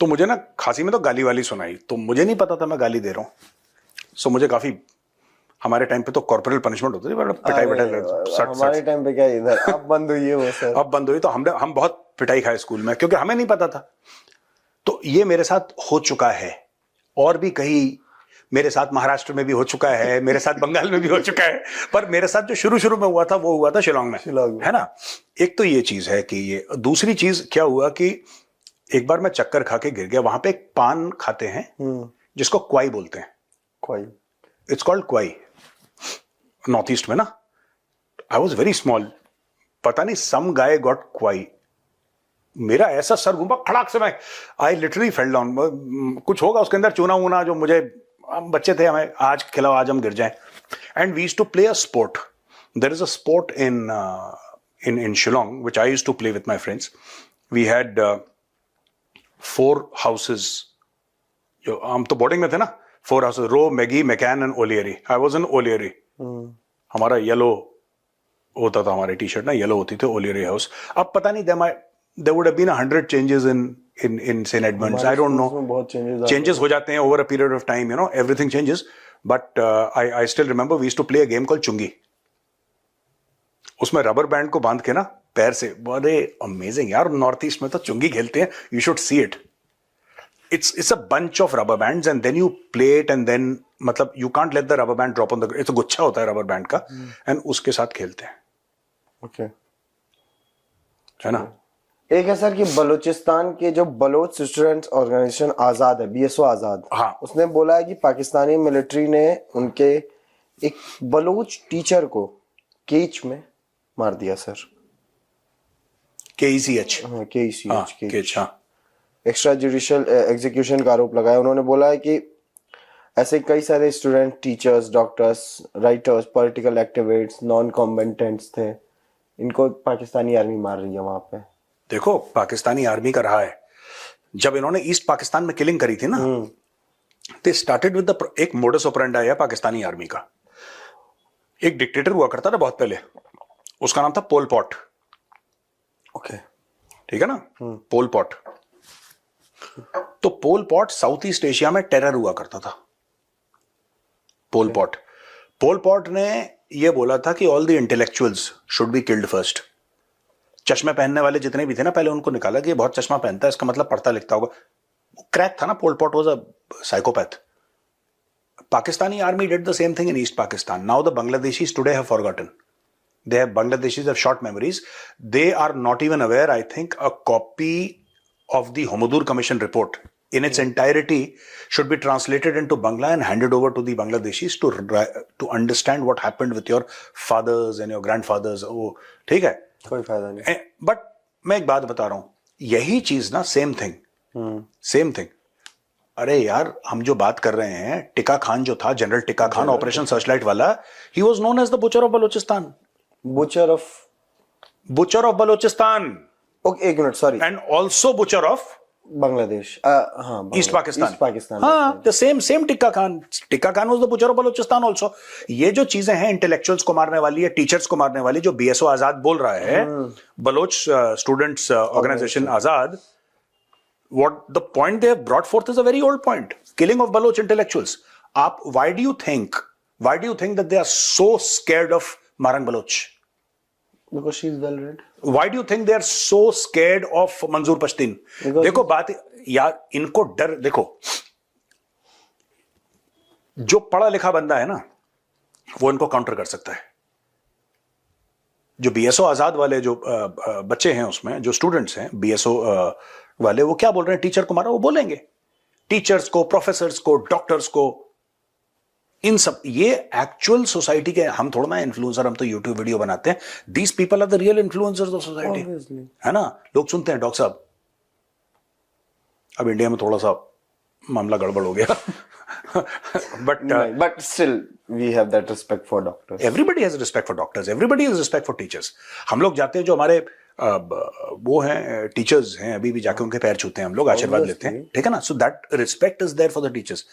D: तो मुझे ना खासी में तो गाली वाली सुनाई, तो मुझे नहीं पता था मैं गाली दे रहा हूँ, सो मुझे काफी, हमारे टाइम पे तो कॉर्पोरल पनिशमेंट होती थी, पिटाई
E: हमारे टाइम पे क्या इधर अब बंद हुई है वो सर,
D: अब बंद हुई, तो हम बहुत पिटाई खाए स्कूल में, क्योंकि हमें नहीं पता था। तो ये मेरे साथ हो चुका है, और भी कहीं मेरे साथ महाराष्ट्र में भी हो चुका है, मेरे साथ बंगाल में भी हो चुका है, पर मेरे साथ जो शुरू में हुआ था वो हुआ था शिलोंग में, है ना। एक तो ये चीज है कि ये, दूसरी चीज क्या हुआ कि एक बार मैं चक्कर खा के गिर गया, वहां पे एक पान खाते हैं जिसको क्वाई बोलते हैं,
E: क्वाई,
D: इट्स कॉल्ड क्वाई, नॉर्थ ईस्ट में ना। आई वॉज वेरी स्मॉल, पता नहीं सम गाय गॉट क्वाई, मेरा ऐसा सर घूमा खड़ाक से, मैं आई लिटरली फेल डाउन, कुछ होगा उसके अंदर चूना वूना, जो मुझे, हम बच्चे थे, हमें आज खिलाओ, आज हम गिर जाएं। And we used to play a sport, there is a sport in Shillong which I used to play with my friends. We had 4 houses, जो हम तो बोर्डिंग में थे ना, 4 houses, Rowe, Maggie, McCann and O'Leary. I was in O'Leary, हमारा yellow होता था, हमारी टी शर्ट ना येलो होती थी, ओलियरी हाउस। अब पता नहीं, there would have been 100 changes in St. Edmunds, I don't know,
E: बहुत
D: changes हो जाते हैं over a period of time, you know, everything changes, but I still remember we used to play a game called चुंगी, उसमें rubber band को बांध के ना पैर से, बड़े अमेजिंग यार, नॉर्थ ईस्ट में तो चुंगी खेलते हैं, you should see it. It's a bunch of rubber bands and then you play it and then, मतलब you can't let the rubber band drop on the ground, it's a गुच्छा होता है rubber band का, and उसके साथ खेलते हैं,
E: okay,
D: है ना।
E: एक है सर कि बलूचिस्तान के जो बलोच स्टूडेंट्स ऑर्गेनाइजेशन आजाद है, बीएसओ आजाद,
D: हाँ,
E: उसने बोला है कि पाकिस्तानी मिलिट्री ने उनके एक बलोच टीचर को केच में मार दिया सर,
D: KECH,
E: हाँ केच,
D: हाँ,
E: एक्स्ट्रा जुडिशियल एग्जीक्यूशन का आरोप लगाया। उन्होंने बोला है कि ऐसे कई सारे student, teachers, doctors, writers, political activists, non combatants थे, इनको पाकिस्तानी आर्मी मार रही है वहां पे।
D: देखो पाकिस्तानी आर्मी का रहा है, जब इन्होंने ईस्ट पाकिस्तान में किलिंग करी थी ना, दे स्टार्टेड विद द, एक मोडस ऑपरेंडी है पाकिस्तानी आर्मी का। एक डिक्टेटर हुआ करता था बहुत पहले, उसका नाम था पोल पॉट,
E: ओके,
D: ठीक है ना, पोल पॉट। तो Pol Pot south east Asia में टेरर हुआ करता था। पोल पॉट ने यह बोला था कि all the intellectuals should be killed first. चश्मे पहनने वाले जितने भी थे ना, पहले उनको निकाला कि ये बहुत चश्मा पहनता है, इसका मतलब पढ़ता लिखता होगा। क्रैक था ना, Pol Pot was a psychopath. Pakistani army did the same thing in East Pakistan. Now the Bangladeshis today have forgotten. Bangladeshis have short memories. They are not even aware, I think, a copy of the Homodur Commission report in its entirety should be translated into Bangla and handed over to the Bangladeshis to understand what happened with your fathers and your grandfathers. Oh, ठीक है,
E: कोई फायदा नहीं।
D: But मैं एक बात बता रहा हूं, यही चीज ना, सेम थिंग। अरे यार, हम जो बात कर रहे हैं, टिक्का खान जो था, general Tikka Khan, operation searchlight वाला, he was known as the butcher of Balochistan.
E: Butcher of Balochistan, okay, एक minute, sorry,
D: and also butcher of
E: Bangladesh, हाँ,
D: ईस्ट पाकिस्तान, हाँ, the same Tikka Khan was the butcher of Balochistan also. ये जो चीजें हैं, इंटेलेक्चुअल्स को मारने वाली है, टीचर्स को मारने वाली, जो बीएसओ आजाद बोल रहा है, Baloch students organisation Azad, what the point they have brought forth is a very old point, killing of Baloch intellectuals. Why do you think that they are so scared of Marang Baloch?
E: Because she is well read.
D: Why do you think they are so scared of Manzoor Pashtun? देखो बात यार, इनको डर, देखो जो पढ़ा लिखा बंदा है ना वो इनको काउंटर कर सकता है। जो बीएसओ आजाद वाले जो बच्चे हैं उसमें जो स्टूडेंट्स हैं बीएसओ वाले, वो क्या बोल रहे हैं, टीचर को मारा, वो बोलेंगे टीचर्स को, प्रोफेसर्स को, डॉक्टर्स को, इन सब। ये एक्चुअल सोसाइटी के, हम थोड़ा ना इन्फ्लुएंसर, हम तो यूट्यूब वीडियो बनाते हैं। These people are the real influencers of society, है ना। लोग सुनते हैं डॉक्टर साहब, अब इंडिया में थोड़ा सा मामला गड़बड़ हो गया
E: but still we have that respect for doctors.
D: Everybody has respect for doctors, everybody has respect for teachers. हम लोग जाते हैं, जो हमारे वो हैं टीचर्स हैं, अभी भी जाके उनके पैर छूते हैं हम लोग, आशीर्वाद लेते हैं, ठीक है ना। So that respect is there for the teachers.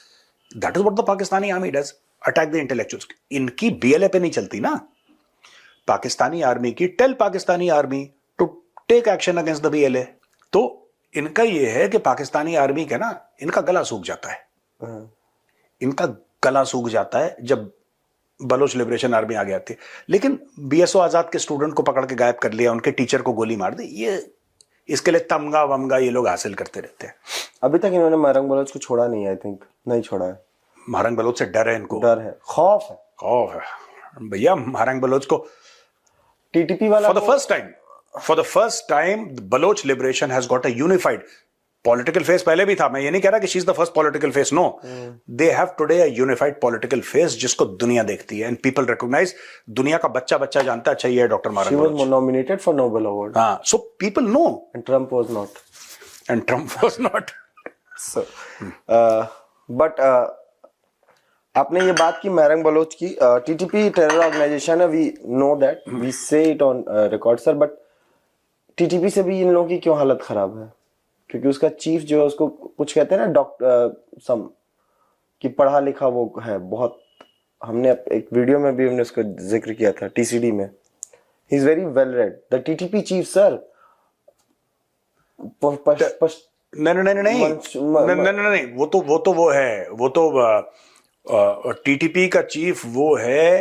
D: That is what the Pakistani army does, attack the intellectuals. इनकी बीएलए पे नहीं चलती ना पाकिस्तानी आर्मी की। Tell Pakistani army to take action against the BLA. तो इनका ये है कि पाकिस्तानी आर्मी का ना, इनका गला सूख जाता है, इनका गला सूख जाता है जब बलोच लिबरेशन आर्मी आ गया थी। लेकिन बीएसओ आजाद के स्टूडेंट को पकड़ के गायब कर लिया, उनके टीचर को गोली मार दी, ये इसके लिए तमगा वमगा ये लोग हासिल करते रहते हैं।
E: अभी तक इन्होंने महरंग बलोच को छोड़ा नहीं, आई थिंक नहीं छोड़ा है।
D: महरंग बलोच से डर है इनको,
E: डर है, खौफ है,
D: खौफ है भैया। महरंग बलोच को
E: टीटीपी वाला
D: for the first time Baloch liberation has got a unified political face। पहले भी था, मैं ये नहीं कह रहा कि she is the first political face, no, they have today a unified political face जिसको दुनिया देखती है, and people recognize, दुनिया का बच्चा बच्चा जानता है, अच्छा ये है doctor Mahrang
E: she
D: Baloch.
E: was nominated for Nobel Award,
D: हाँ, so people know,
E: and Trump was not, so but आपने ये बात की महरंग बलोच की, टीटीपी टेरर ऑर्गेनाइजेशन है, वी नो दैट, वी से it on record sir, but TTP से भी इन लोगों की क्यों हालत खराब है? क्योंकि उसका चीफ जो है, उसको कुछ कहते हैं ना डॉक्टर सम, कि पढ़ा लिखा वो है बहुत। हमने एक वीडियो में भी हमने उसका जिक्र किया था टीसीडी में, he is very well read, the TTP chief sir.
D: नहीं, वो तो टीटीपी का चीफ वो है।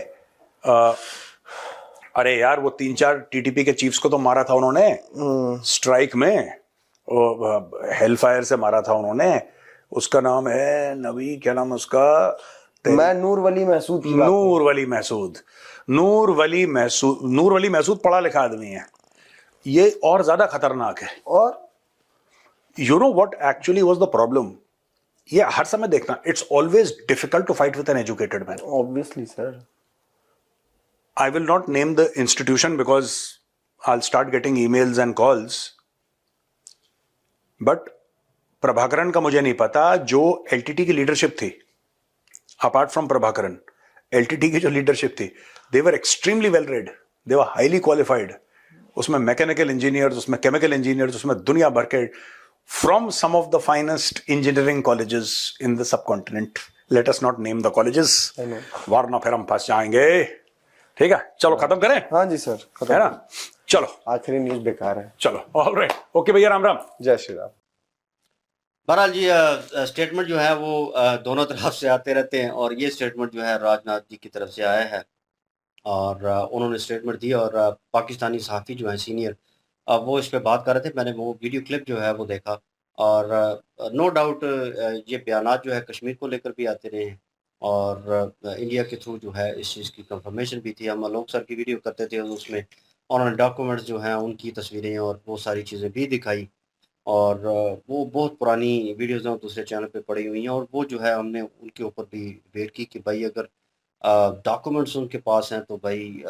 D: अरे यार, वो 3-4 टीटीपी के चीफ्स को तो मारा था उन्होंने स्ट्राइक में, हेल फायर से मारा था उन्होंने। उसका नाम है नबी, क्या नाम है उसका,
E: मैं नूर वली महसूद
D: पढ़ा लिखा आदमी है, ये और ज्यादा खतरनाक है।
E: और
D: you know what actually was the problem, ये हर समय देखना, it's always difficult to fight with an educated man.
E: Obviously sir,
D: I will not name the institution because I'll start getting emails and calls. But Prabhakaran का मुझे नहीं पता, जो LTT की लीडरशिप थी, अपार्ट फ्रॉम प्रभाकरन, एलटीटी की जो लीडरशिप थी, they were extremely well read, they were highly qualified. उसमें मैकेनिकल इंजीनियर्स, उसमें केमिकल इंजीनियर्स, उसमें दुनिया भर के, from some of the finest engineering colleges in the subcontinent. Let us not name the colleges, वरना फिर हम फंस जाएंगे। ठीक है, चलो खत्म करें।
E: हाँ जी सर, खत्म
D: है ना, चलो
E: आखिरी न्यूज बेकार है।
D: चलो, ऑलराइट, ओके भैया, राम राम,
E: जय श्री राम।
B: बहरहाल जी, स्टेटमेंट जो है वो दोनों तरफ से आते रहते हैं, और ये स्टेटमेंट जो है राजनाथ जी की तरफ से आया है, और उन्होंने स्टेटमेंट दी, और पाकिस्तानी सहाफ़ी जो है सीनियर, वो इस पर बात कर रहे थे। मैंने वो वीडियो क्लिप जो है वो देखा, और नो डाउट ये बयानात जो है कश्मीर को लेकर भी आते रहे हैं, और इंडिया के थ्रू जो है इस चीज़ की कंफर्मेशन भी थी। हम आलोक सर की वीडियो करते थे, उसमें उन्होंने डॉक्यूमेंट्स जो हैं उनकी तस्वीरें और वो सारी चीज़ें भी दिखाई, और वो बहुत पुरानी वीडियोज़ हैं, दूसरे चैनल पे पड़ी हुई हैं, और वो जो है हमने उनके ऊपर भी डिबेट की कि भाई अगर डॉक्यूमेंट्स उनके पास हैं तो भाई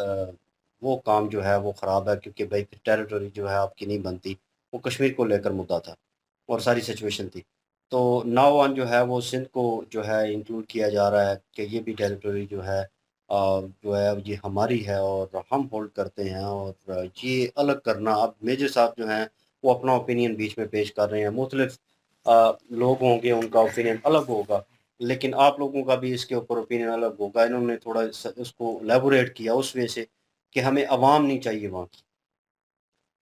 B: वो काम जो है वो ख़राब है, क्योंकि भाई फिर टेरिटरी जो है आपकी नहीं बनती। वो कश्मीर को लेकर मुद्दा था और सारी सिचुएशन थी। तो नाउ ऑन जो है वो सिंध को जो है इंक्लूड किया जा रहा है कि ये भी टेरिटरी जो है ये हमारी है और हम होल्ड करते हैं, और ये अलग करना, अब मेजर साहब जो हैं वो अपना ओपिनियन बीच में पेश कर रहे हैं। मुख्तलिफ लोग होंगे, उनका ओपिनियन अलग होगा, लेकिन आप लोगों का भी इसके ऊपर ओपिनियन अलग होगा। इन्होंने थोड़ा उसको एलेबोरेट किया उस वे से कि हमें अवाम नहीं चाहिए वहाँ की,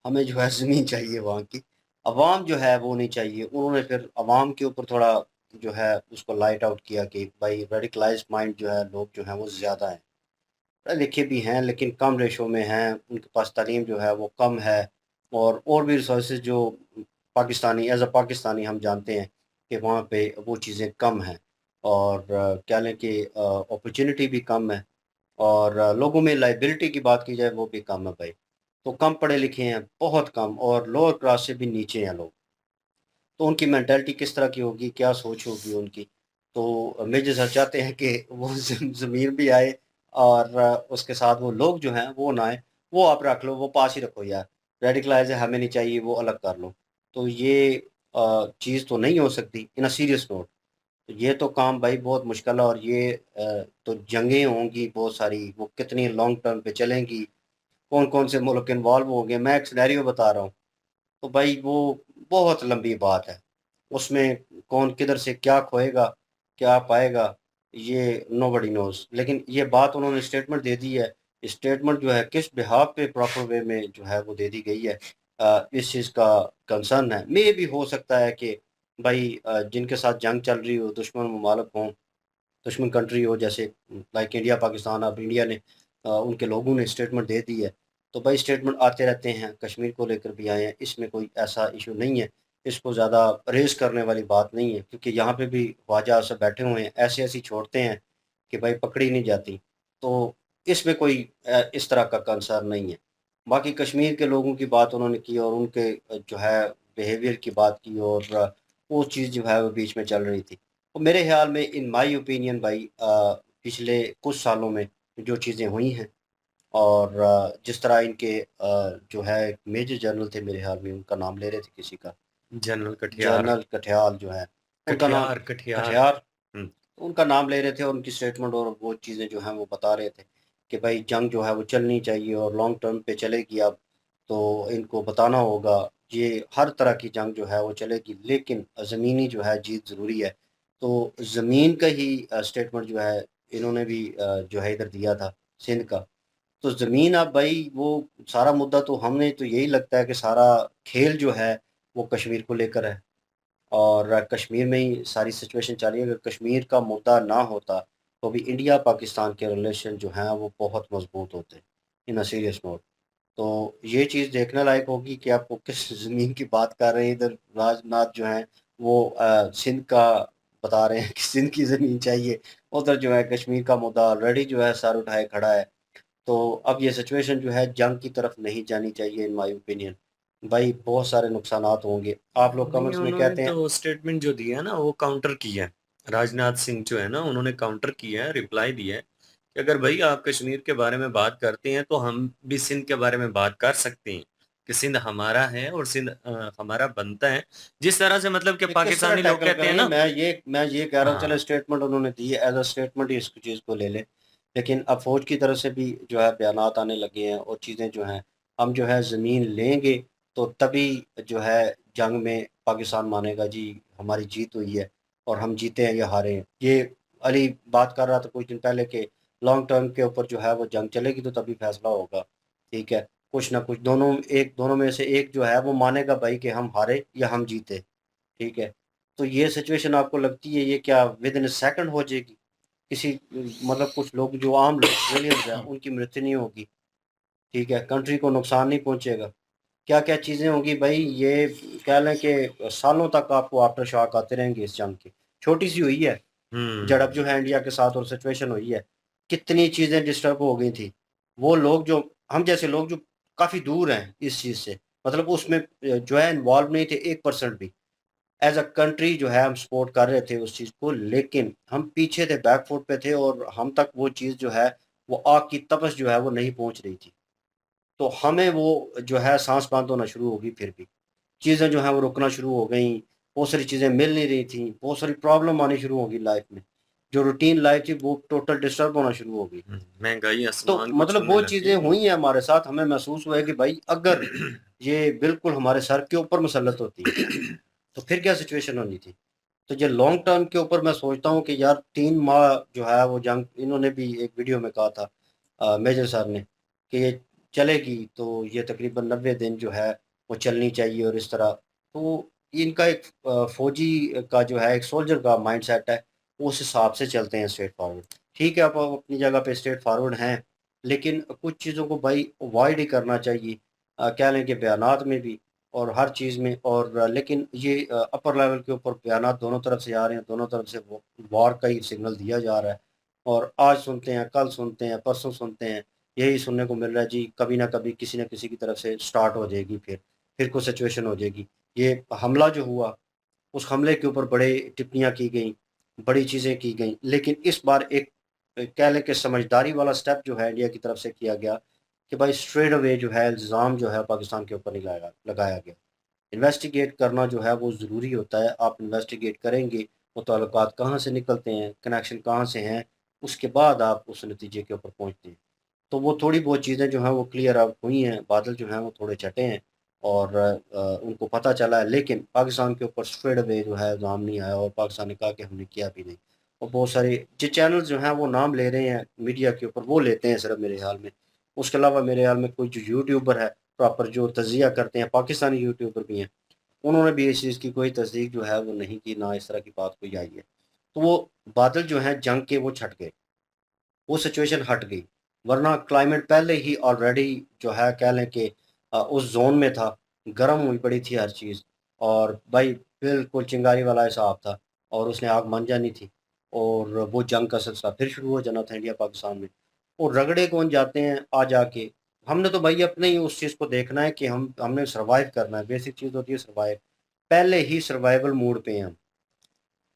B: हमें जो है ज़मीन चाहिए वहाँ की, अवाम जो है वो नहीं चाहिए। उन्होंने फिर अवाम के ऊपर थोड़ा जो है उसको लाइट आउट किया कि भाई रेडिकलाइज माइंड जो है लोग जो हैं वो ज़्यादा हैं, पढ़े लिखे भी हैं लेकिन कम रेशो में हैं, उनके पास तालीम जो है वो कम है, और भी रिसोर्सेज जो पाकिस्तानी एज अ पाकिस्तानी हम जानते हैं कि वहाँ पे वो चीज़ें कम हैं, और क्या लें कि अपॉर्चुनिटी भी कम है, और लोगों में लाइबिलिटी की बात की जाए वो भी कम है भाई। तो कम पढ़े लिखे हैं, बहुत कम, और लोअर क्लास से भी नीचे हैं लोग। तो उनकी मेंटालिटी किस तरह की होगी, क्या सोच होगी उनकी। तो मेजर सर चाहते हैं कि वो ज़मीर भी आए, और उसके साथ वो लोग जो हैं वो ना आए। वो आप रख लो, वो पास ही रखो यार, रेडिकलाइज है हमें नहीं चाहिए, वो अलग कर लो। तो ये चीज़ तो नहीं हो सकती इन अ सीरियस नोट। तो ये तो काम भाई बहुत मुश्किल है, और ये तो जंगें होंगी बहुत सारी, वो कितनी लॉन्ग टर्म पे चलेंगी, कौन कौन से मुल्क इन्वॉल्व होंगे। मैं एक सिनेरियो बता रहा हूँ, तो भाई वो बहुत लंबी बात है। उसमें कौन किधर से क्या खोएगा, क्या पाएगा, ये नोबडी नोज़। लेकिन ये बात उन्होंने स्टेटमेंट दे दी है। स्टेटमेंट जो है किस बिहाफ पे प्रॉपर वे में जो है वो दे दी गई है, इस चीज़ का कंसर्न है। मे भी हो सकता है कि भाई जिनके साथ जंग चल रही हो, दुश्मन ममालिक हों, दुश्मन कंट्री हो, जैसे लाइक इंडिया पाकिस्तान। अब इंडिया ने उनके लोगों ने स्टेटमेंट दे दी है, तो भाई स्टेटमेंट आते रहते हैं, कश्मीर को लेकर भी आए हैं, इसमें कोई ऐसा इशू नहीं है। इसको ज़्यादा रेस करने वाली बात नहीं है, क्योंकि यहाँ पे भी ख्वाजा सब बैठे हुए हैं, ऐसे ऐसी छोड़ते हैं कि भाई पकड़ी नहीं जाती। तो इसमें कोई इस तरह का कंसर्न नहीं है। बाकी कश्मीर के लोगों की बात उन्होंने की, और उनके जो है बिहेवियर की बात की, और वो चीज़ जो है वो बीच में चल रही थी। तो मेरे ख्याल में, इन माय ओपिनियन भाई, पिछले कुछ सालों में जो चीज़ें हुई हैं, और जिस तरह इनके जो है मेजर जनरल थे, मेरे ख्याल में उनका नाम ले रहे थे किसी का,
F: जनरल कटियार।
B: जनरल कठियाल जो है, उनका नाम
F: कटियार कटियार।
B: कठियार,
F: हम्म।
B: उनका नाम ले रहे थे, और उनकी स्टेटमेंट और वो चीज़ें जो हैं वो बता रहे थे कि भाई जंग जो है वो चलनी चाहिए, और लॉन्ग टर्म पे चलेगी। अब तो इनको बताना होगा, ये हर तरह की जंग जो है वो चलेगी, लेकिन ज़मीनी जो है जीत ज़रूरी है। तो ज़मीन का ही स्टेटमेंट जो है इन्होंने भी जो है इधर दिया था, सिंध का। तो ज़मीन, अब भाई वो सारा मुद्दा तो हमने तो यही लगता है कि सारा खेल जो है वो कश्मीर को लेकर है, और कश्मीर में ही सारी सिचुएशन चल रही है। अगर कश्मीर का मुद्दा ना होता, तो भी इंडिया पाकिस्तान के रिलेशन जो हैं वो बहुत मजबूत होते, इन अ सीरियस नोट। तो ये चीज़ देखने लायक होगी कि आपको किस ज़मीन की बात कर रहे हैं। इधर राजनाथ जो हैं वो सिंध का बता रहे हैं कि सिंध की ज़मीन चाहिए, उधर जो है कश्मीर का मुद्दा ऑलरेडी जो है सर उठाए खड़ा है। तो अब ये सिचुएशन जो है जंग की तरफ नहीं जानी चाहिए, इन माय ओपिनियन। भाई बहुत सारे नुकसानात होंगे। आप लोग
F: नहीं,
B: कमेंट्स में
F: उन्होंने
B: कहते हैं,
F: तो स्टेटमेंट जो दिया है ना वो काउंटर किया है। राजनाथ सिंह जो है ना उन्होंने काउंटर किया है, रिप्लाई दिया है कि अगर भाई आप कश्मीर के बारे में बात करते हैं तो हम भी सिंध के बारे में बात कर सकते हैं कि सिंध हमारा है और सिंध हमारा बनता है। जिस तरह से मतलब कि
B: ये किस तरह
F: पाकिस्तानी लोग
B: टैकल
F: कहते हैं
B: करेंगे।
F: ना।
B: मैं ये कह रहा हूँ, चलो
F: हाँ।
B: स्टेटमेंट उन्होंने दी है, एज अ स्टेटमेंट ही इस चीज़ को ले लें। लेकिन अब फौज की तरफ से भी जो है बयानात आने लगे हैं, और चीज़ें जो हैं, हम जो है ज़मीन लेंगे तो तभी जो है जंग में पाकिस्तान मानेगा जी हमारी जीत हुई है, और हम जीते हैं या हारे हैं। ये अली बात कर रहा था कुछ दिन पहले के लॉन्ग टर्म के ऊपर जो है वो जंग चलेगी तो तभी फैसला होगा। ठीक है, कुछ ना कुछ दोनों में से एक जो है वो मानेगा भाई कि हम हारे या हम जीते। ठीक है, तो ये सिचुएशन आपको लगती है ये क्या विद इन सेकंड हो जाएगी? किसी मतलब कुछ लोग जो आम लोग सिविलियंस हैं उनकी मृत्यु नहीं होगी। ठीक है, कंट्री को नुकसान नहीं पहुंचेगा। क्या क्या चीज़ें होंगी भाई, ये कह लें कि सालों तक आपको आफ्टर शॉक आते रहेंगे इस जंग के। छोटी सी हुई है झड़प जो है इंडिया के साथ, और सिचुएशन हुई है, कितनी चीज़ें डिस्टर्ब हो गई थी। वो लोग जो, हम जैसे लोग जो काफ़ी दूर हैं इस चीज़ से, मतलब उसमें जो है इन्वॉल्व नहीं थे 1% भी। एज अ कंट्री जो है हम सपोर्ट कर रहे थे उस चीज़ को, लेकिन हम पीछे थे, बैकफुट पे थे, और हम तक वो चीज़ जो है वो आग की तपश जो है वो नहीं पहुंच रही थी। तो हमें वो जो है सांस बंद होना शुरू होगी, फिर भी चीज़ें जो हैं वो रुकना शुरू हो गई। बहुत सारी चीज़ें मिल नहीं रही थी, बहुत सारी प्रॉब्लम आनी शुरू होगी लाइफ में। जो रूटीन लाइफ थी वो टोटल डिस्टर्ब होना शुरू हो गई।
F: महंगाई
B: तो
F: आसमान को
B: मतलब
F: छूने
B: वो
F: लग
B: चीज़ें
F: गई।
B: हुई हैं हमारे साथ, हमें महसूस हुआ है कि भाई अगर ये बिल्कुल हमारे सर के ऊपर मुसल्लत होती तो फिर क्या सिचुएशन होनी थी। तो ये लॉन्ग टर्म के ऊपर मैं सोचता हूँ कि यार 3 माह जो है वो जंग, इन्होंने भी एक वीडियो में कहा था मेजर सर ने, कि ये चलेगी तो ये तकरीबन 90 दिन जो है वो चलनी चाहिए, और इस तरह। तो इनका एक फौजी का जो है, एक सोल्जर का माइंड सेट है, वो उस हिसाब से चलते हैं स्ट्रेट फॉरवर्ड। ठीक है, आप अपनी जगह पे स्ट्रेट फॉरवर्ड हैं, लेकिन कुछ चीज़ों को भाई अवॉइड ही करना चाहिए। क्या लें कि बयानात में भी और हर चीज़ में, और लेकिन ये अपर लेवल के ऊपर बयानात दोनों तरफ से आ रहे हैं, दोनों तरफ से वॉर का ही सिग्नल दिया जा रहा है। और आज सुनते हैं, कल सुनते हैं, परसों सुनते हैं, यही सुनने को मिल रहा है जी, कभी ना कभी किसी न किसी की तरफ से स्टार्ट हो जाएगी, फिर कोई सिचुएशन हो जाएगी। ये हमला जो हुआ, उस हमले के ऊपर बड़े टिप्पणियाँ की गई, बड़ी चीज़ें की गई, लेकिन इस बार एक कह लें कि समझदारी वाला स्टेप जो है इंडिया की तरफ से किया गया कि भाई स्ट्रेट अवे जो है इल्ज़ाम जो है पाकिस्तान के ऊपर नहीं लगाया गया। इन्वेस्टिगेट करना जो है वो ज़रूरी होता है। आप इन्वेस्टिगेट करेंगे, वो ताल्लुकात कहाँ से निकलते हैं, कनेक्शन कहाँ से हैं, उसके बाद आप उस नतीजे के ऊपर पहुँचते हैं। तो वो थोड़ी बहुत चीज़ें जो हैं वो क्लियर अब हुई हैं, बादल जो हैं वो थोड़े छटे हैं और उनको पता चला है, लेकिन पाकिस्तान के ऊपर स्ट्रेट अवे जो है इल्ज़ाम नहीं आया और पाकिस्तान ने कहा कि हमने किया भी नहीं। और बहुत सारे जो चैनल जो हैं वो नाम ले रहे हैं मीडिया के ऊपर, वो लेते हैं सिर्फ मेरे ख्याल में। उसके अलावा मेरे ख्याल में कोई जो यूट्यूबर है प्रॉपर जो तज़िया करते हैं, पाकिस्तानी यूट्यूबर भी हैं, उन्होंने भी इस चीज़ की कोई तस्दीक जो है वो नहीं की, ना इस तरह की बात कोई आई है। तो वो बादल जो हैं जंग के वो छट गए, वो सिचुएशन हट गई, वरना क्लाइमेट पहले ही ऑलरेडी जो है कह लें कि उस जोन में था, गर्म हुई पड़ी थी हर चीज़, और भाई बिल्कुल चिंगारी वाला हिसाब था और उसने आग मान जानी थी और वो जंग का सिलसिला फिर शुरू हो जाना था इंडिया पाकिस्तान में। और रगड़े कौन जाते हैं आ जाके, हमने तो भाई अपने ही उस चीज़ को देखना है कि हमने सर्वाइव करना है, बेसिक चीज़ होती है सर्वाइव, पहले ही सर्वाइवल मोड पे हैं हम,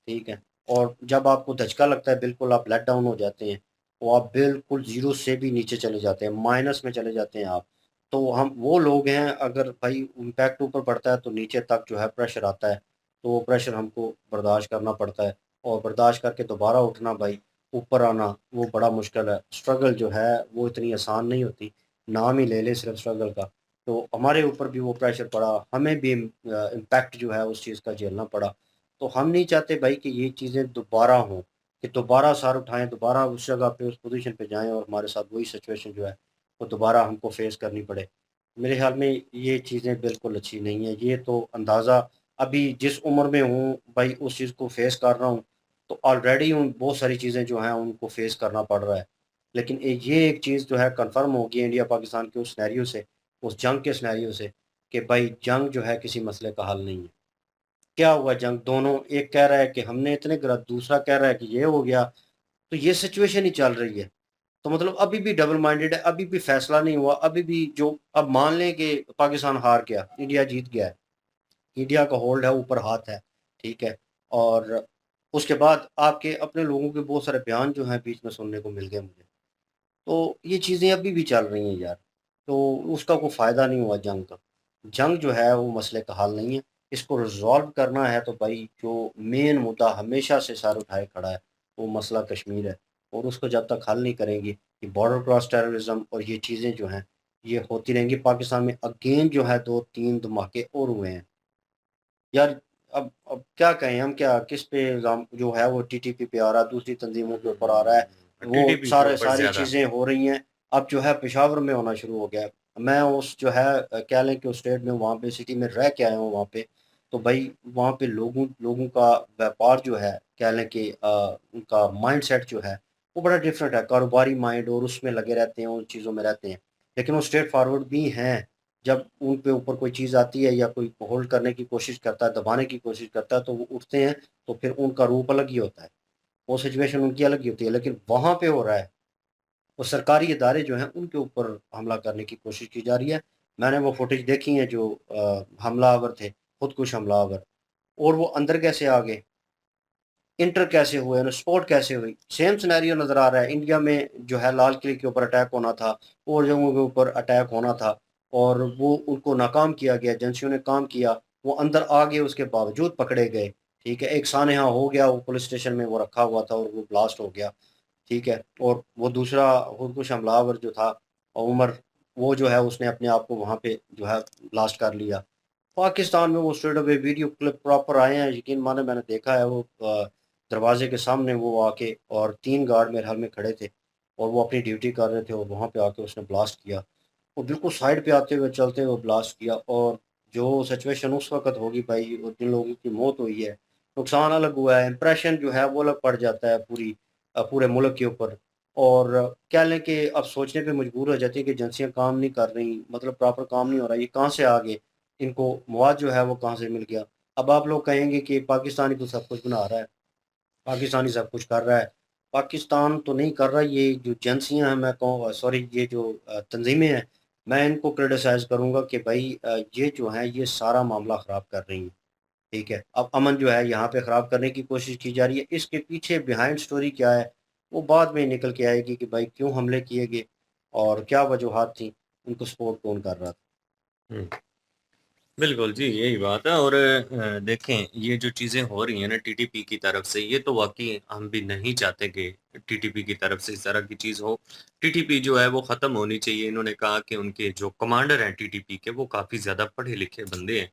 B: ठीक है। और जब आपको धचका लगता है, बिल्कुल आप लेट डाउन हो जाते हैं, तो आप बिल्कुल ज़ीरो से भी नीचे चले जाते हैं, माइनस में चले जाते हैं आप। तो हम वो लोग हैं, अगर भाई इम्पैक्ट ऊपर पड़ता है तो नीचे तक जो है प्रेशर आता है, तो वो प्रेशर हमको बर्दाश्त करना पड़ता है और बर्दाश्त करके दोबारा उठना भाई, ऊपर आना वो बड़ा मुश्किल है। स्ट्रगल जो है वो इतनी आसान नहीं होती, नाम ही ले ले सिर्फ स्ट्रगल का। तो हमारे ऊपर भी वो प्रेशर पड़ा, हमें भी इम्पैक्ट जो है उस चीज़ का झेलना पड़ा। तो हम नहीं चाहते भाई कि ये चीज़ें दोबारा हों, कि दोबारा सर उठाएँ, दोबारा उस जगह पे उस पोज़ीशन पे जाएँ और हमारे साथ वही सिचुएशन जो है वो दोबारा हमको फ़ेस करनी पड़े। मेरे ख़्याल में ये चीज़ें बिल्कुल अच्छी नहीं है। ये तो अंदाज़ा अभी जिस उम्र में हूँ भाई उस चीज़ को फ़ेस कर रहा हूँ, तो ऑलरेडी उन बहुत सारी चीज़ें जो हैं उनको फ़ेस करना पड़ रहा है। लेकिन ये एक चीज़ जो है कन्फ़र्म हो गई है इंडिया पाकिस्तान के उस सिनेरियो से, उस जंग के सिनेरियो से, कि भाई जंग जो है किसी मसले का हल नहीं है। क्या हुआ जंग, दोनों एक कह रहा है कि हमने इतने गिरा, दूसरा कह रहा है कि ये हो गया, तो ये सिचुएशन ही चल रही है। तो मतलब अभी भी डबल माइंडेड है, अभी भी फैसला नहीं हुआ, अभी भी जो अब मान लें कि पाकिस्तान हार गया, इंडिया जीत गया है, इंडिया का होल्ड है, ऊपर हाथ है, ठीक है। और उसके बाद आपके अपने लोगों के बहुत सारे बयान जो हैं बीच में सुनने को मिल गए मुझे। तो ये चीज़ें अभी भी चल रही हैं यार, तो उसका कोई फ़ायदा नहीं हुआ जंग का। जंग जो है वो मसले का हल नहीं है, इसको रिज़ॉल्व करना है तो भाई जो मेन मुद्दा हमेशा से सर उठाए खड़ा है, वो मसला कश्मीर है। और उसको जब तक हल नहीं करेंगे, ये बॉर्डर क्रॉस टेररिज़्म और ये चीज़ें जो हैं, ये होती रहेंगी। पाकिस्तान में अगेन जो है 2-3 धमाके और हुए हैं। यार अब क्या कहें हम, क्या किस पे इल्ज़ाम जो है वो टीटीपी पे आ रहा है, दूसरी तंज़ीमों के ऊपर आ रहा है, वो
F: टीडीपी के ऊपर
B: सारी
F: ज़्यादा।
B: चीज़ें हो रही हैं। अब जो है पेशावर में होना शुरू हो गया है। मैं उस जो है कह लें कि उस स्टेट में वहाँ पे सिटी में रह के आया हूँ वहाँ पे, तो भाई वहाँ पे लोगों लोगों का व्यापार जो है कह लें कि उनका माइंडसेट जो है वो बड़ा डिफरेंट है, कारोबारी माइंड, और उसमें लगे रहते हैं, उन चीज़ों में रहते हैं। लेकिन वो स्ट्रेट फॉरवर्ड भी हैं। जब उन पे ऊपर कोई चीज़ आती है या कोई होल्ड करने की कोशिश करता है, दबाने की कोशिश करता है, तो वो उठते हैं, तो फिर उनका रूप अलग ही होता है, वो सिचुएशन उनकी अलग ही होती है। लेकिन वहाँ पे हो रहा है, वो सरकारी इदारे जो हैं उनके ऊपर हमला करने की कोशिश की जा रही है। मैंने वो फुटेज देखी है जो हमलावर थे, खुदकुश हमलावर, और वो अंदर कैसे आ गए, इंटर कैसे हुए, स्पॉट कैसे हुई, सेम सिनेरियो नज़र आ रहा है। इंडिया में जो है लाल किले के ऊपर अटैक होना था, और जगहों के ऊपर अटैक होना था, और वो उनको नाकाम किया गया, एजेंसियों ने काम किया, वो अंदर आ गए, उसके बावजूद पकड़े गए, ठीक है। एक सानहा हो गया, वो पुलिस स्टेशन में वो रखा हुआ था और वो ब्लास्ट हो गया, ठीक है। और वो दूसरा खुदकुश हमलावर जो था उमर, वो जो है उसने अपने आप को वहाँ पे जो है ब्लास्ट कर लिया। पाकिस्तान में वो straight away video clip proper आए हैं, यकीन माने मैंने देखा है। वो दरवाजे के सामने वो आके, और 3 गार्ड मेरे हाल में खड़े थे और वो अपनी ड्यूटी कर रहे थे, और वहाँ पे आके उसने ब्लास्ट किया, वो बिल्कुल साइड पे आते हुए चलते हुए ब्लास्ट किया। और जो सिचुएशन उस वक़्त होगी भाई, और जिन लोगों की मौत हुई है, नुकसान अलग हुआ है, इम्प्रेशन जो है वो अलग पड़ जाता है पूरे मुल्क के ऊपर। और कह लें कि अब सोचने पे मजबूर हो जाती है कि एजेंसियाँ काम नहीं कर रही, मतलब प्रॉपर काम नहीं हो रहा, ये कहाँ से आ गए? इनको मवाद जो है वो कहाँ से मिल गया। अब आप लोग कहेंगे कि पाकिस्तानी तो सब कुछ बना रहा है, पाकिस्तानी सब कुछ कर रहा है। पाकिस्तान तो नहीं कर रहा, ये जो एजेंसियाँ हैं, मैं कहूँ सॉरी, ये जो तंजीमें हैं, मैं इनको क्रिटिसाइज़ करूँगा कि भाई ये जो है ये सारा मामला ख़राब कर रही हैं। ठीक है, अब अमन जो है यहाँ पे ख़राब करने की कोशिश की जा रही है। इसके पीछे बिहाइंड स्टोरी क्या है वो बाद में निकल के आएगी कि भाई क्यों हमले किए गए और क्या वजूहात थी, उनको सपोर्ट कौन कर रहा था।
F: हम्म, बिल्कुल जी, यही बात है। और देखें, ये जो चीज़ें हो रही हैं ना टीटीपी की तरफ से, ये तो वाक़ई हम भी नहीं चाहते कि टीटीपी की तरफ से इस तरह की चीज़ हो। टीटीपी जो है वो ख़त्म होनी चाहिए। इन्होंने कहा कि उनके जो कमांडर हैं टीटीपी के, वो काफ़ी ज़्यादा पढ़े-लिखे बंदे हैं।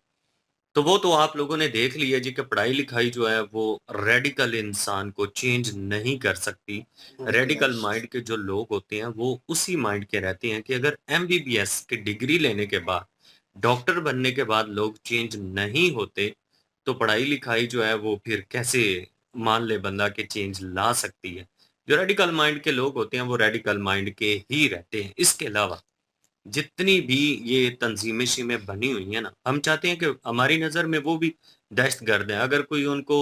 F: तो वो तो आप लोगों ने देख लिया जी कि पढ़ाई-लिखाई जो है वो रेडिकल इंसान को चेंज नहीं कर सकती। रेडिकल माइंड के जो लोग होते हैं वो उसी माइंड के रहते हैं कि अगर एमबीबीएस की डिग्री लेने के बाद, डॉक्टर बनने के बाद लोग चेंज नहीं होते, तो पढ़ाई-लिखाई जो है वो फिर कैसे मान ले बंदा कि चेंज ला सकती है। जो रेडिकल माइंड के लोग होते हैं वो रेडिकल माइंड के ही रहते हैं। इसके अलावा जितनी भी ये तंज़ीमें-शीमें बनी हुई हैं ना, हम चाहते हैं कि हमारी नज़र में वो भी दहशतगर्द हैं। अगर कोई उनको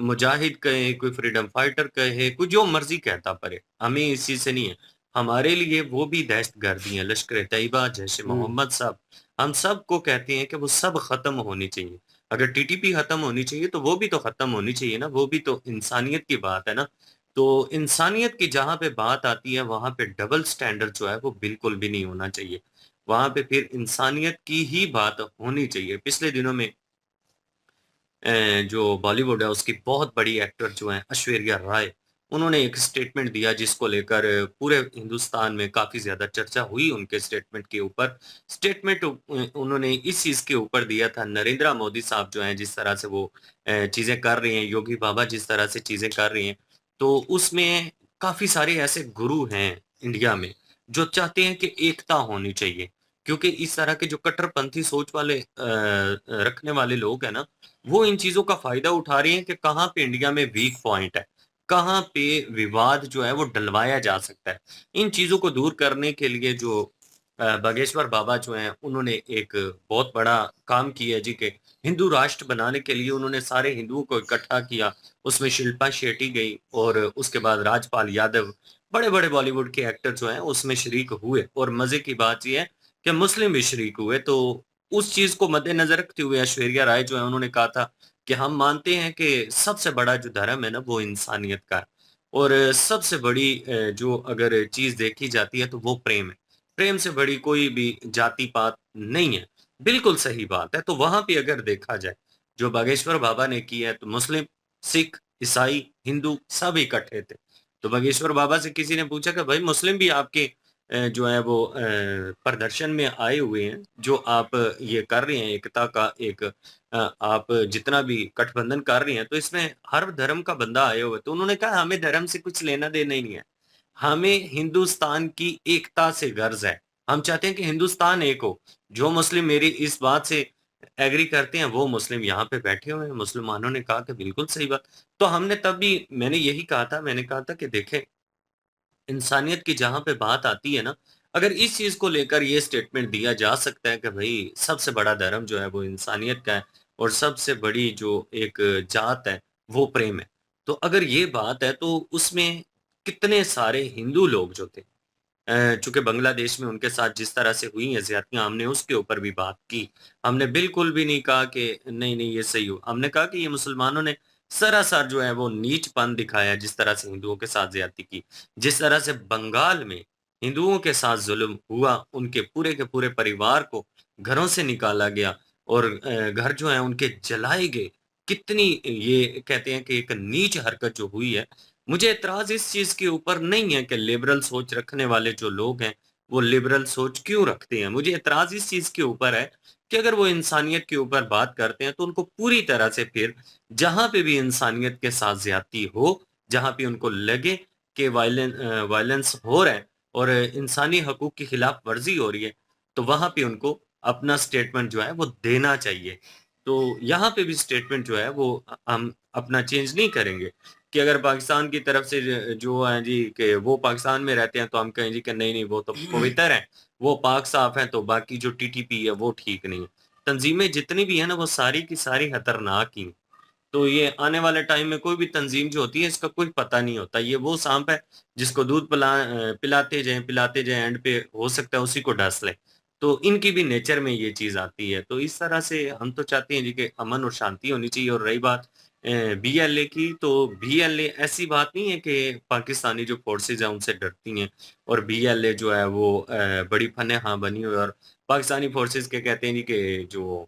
F: मुजाहिद कहे, कोई फ्रीडम फाइटर कहे, कोई जो मर्ज़ी कहता परे, हमें इस चीज़ से नहीं है। हमारे लिए वो भी दहशतगर्दी हैं, लश्कर-ए-तैयबा, जैश-ए-मोहम्मद साहब, हम सबको कहते हैं कि वो सब ख़त्म होनी चाहिए। अगर टीटीपी ख़त्म होनी चाहिए, तो वो भी तो ख़त्म होनी चाहिए ना, वो भी तो इंसानियत की बात है ना। तो इंसानियत की जहाँ पे बात आती है, वहाँ पे डबल स्टैंडर्ड जो है, वो बिल्कुल भी नहीं होना चाहिए। वहाँ पे फिर इंसानियत की ही बात होनी चाहिए। पिछले दिनों में जो बॉलीवुड है उसकी बहुत बड़ी एक्टर जो हैं ऐश्वर्या राय, उन्होंने एक स्टेटमेंट दिया जिसको लेकर पूरे हिंदुस्तान में काफ़ी ज़्यादा चर्चा हुई उनके स्टेटमेंट के ऊपर। स्टेटमेंट उन्होंने इस चीज़ के ऊपर दिया था, नरेंद्र मोदी साहब जो हैं जिस तरह से वो चीज़ें कर रहे हैं, योगी बाबा जिस तरह से चीज़ें कर रहे हैं, तो उसमें काफ़ी सारे ऐसे गुरु हैं इंडिया में, जो चाहते हैं कि एकता होनी चाहिए। क्योंकि इस तरह के जो कट्टरपंथी सोच वाले रखने वाले लोग हैं ना, वो इन चीज़ों का फ़ायदा उठा रहे हैं कि कहाँ पे इंडिया में वीक पॉइंट है, कहाँ पे विवाद जो है वो डलवाया जा सकता है। इन चीज़ों को दूर करने के लिए जो बागेश्वर बाबा जो हैं, उन्होंने एक बहुत बड़ा काम किया है जी कि हिंदू राष्ट्र बनाने के लिए उन्होंने सारे हिंदुओं को इकट्ठा किया। उसमें शिल्पा शेट्टी गई और उसके बाद राजपाल यादव, बड़े-बड़े बॉलीवुड के एक्टर जो हैं उसमें शरीक हुए और मज़े की बात ये है कि मुस्लिम भी शरीक हुए। तो उस चीज़ को मद्देनज़र रखते हुए ऐश्वर्या राय जो है उन्होंने कहा था कि हम मानते हैं कि सबसे बड़ा जो धर्म है ना वो इंसानियत का है और सबसे बड़ी जो अगर चीज़ देखी जाती है तो वो प्रेम है। प्रेम से बड़ी कोई भी जाति-पात नहीं है। बिल्कुल सही बात है। तो वहाँ पे अगर देखा जाए, जो बागेश्वर बाबा ने की है तो मुस्लिम, सिख, ईसाई, हिंदू सब इकट्ठे थे। तो बागेश्वर बाबा से किसी ने पूछा कि भाई मुस्लिम भी आपके जो है वो प्रदर्शन में आए हुए हैं, जो आप ये कर रहे हैं एकता का एक आप जितना भी गठबंधन कर रही हैं, तो इसमें हर धर्म का बंदा आया हुआ है। तो उन्होंने कहा हमें धर्म से कुछ लेना-देना ही नहीं है। हमें हिंदुस्तान की एकता से गर्ज़ है। हम चाहते हैं कि हिंदुस्तान एक हो। जो मुस्लिम मेरी इस बात से एग्री करते हैं, वो मुस्लिम यहाँ पे बैठे हुए हैं। मुसलमानों ने कहा कि बिल्कुल सही बात। तो हमने तब भी मैंने यही कहा था, मैंने कहा था कि देखें इंसानियत की जहाँ पे बात आती है ना, अगर इस चीज़ को लेकर ये स्टेटमेंट दिया जा सकता है कि भई सबसे बड़ा धर्म जो है वो इंसानियत का है और सबसे बड़ी जो एक जात है, वो प्रेम है। तो अगर ये बात है तो उसमें कितने सारे हिंदू लोग जो थे चूँकि बांग्लादेश में उनके साथ जिस तरह से हुई हैं ज़्यादतियाँ हमने उसके ऊपर भी बात की। हमने बिल्कुल भी नहीं कहा कि नहीं-नहीं ये सही हो। हमने कहा कि ये मुसलमानों ने सरासर जो है वो नीचपन दिखाया जिस तरह से हिंदुओं के साथ ज़्यादती की। जिस तरह से बंगाल में हिंदुओं के साथ ज़ुल्म हुआ, उनके पूरे के पूरे परिवार को घरों से निकाला गया और घर जो हैं उनके जलाए गए। कितनी ये कहते हैं कि एक नीच हरकत जो हुई है, मुझे एतराज़ इस चीज़ के ऊपर नहीं है कि लिबरल सोच रखने वाले जो लोग हैं, वो लिबरल सोच क्यों रखते हैं? मुझे एतराज़ इस चीज़ के ऊपर है कि अगर वो इंसानियत के ऊपर बात करते हैं, तो उनको पूरी तरह से फिर जहाँ पे भी इंसानियत के साथ ज़्यादती हो, जहाँ पे उनको लगे कि वायलेंस हो रहा है और इंसानी हकूक़ की खिलाफ़ वर्ज़ी हो रही है, तो वहाँ पे उनको अपना स्टेटमेंट जो है वो देना चाहिए। तो यहाँ पे भी स्टेटमेंट जो है वो हम अपना चेंज नहीं करेंगे। कि अगर पाकिस्तान की तरफ से जो है जी कि वो पाकिस्तान में रहते हैं तो हम कहें जी कि नहीं-नहीं वो तो पवित्र हैं, वो पाक साफ़ हैं तो बाकी जो टीटीपी है वो ठीक नहीं है। तंजीमें जितनी भी है ना वो सारी की सारी खतरनाक ही। तो ये आने वाले टाइम में कोई भी तंजीम जो होती है इसका कोई पता नहीं होता। ये वो सांप है जिसको दूध पिलाते जाएं एंड पे हो सकता है उसी को डस ले। तो इनकी भी नेचर में ये चीज आती है। तो इस तरह से हम तो चाहते हैं जी कि अमन और शांति होनी चाहिए। और रही बात बीएलए की, तो बीएलए ऐसी बात नहीं है कि पाकिस्तानी जो फोर्सेज हैं उनसे डरती हैं और बीएलए जो है वो बड़ी फने हाँ बनी हुई और पाकिस्तानी फोर्सेज के कहते हैं जी कि जो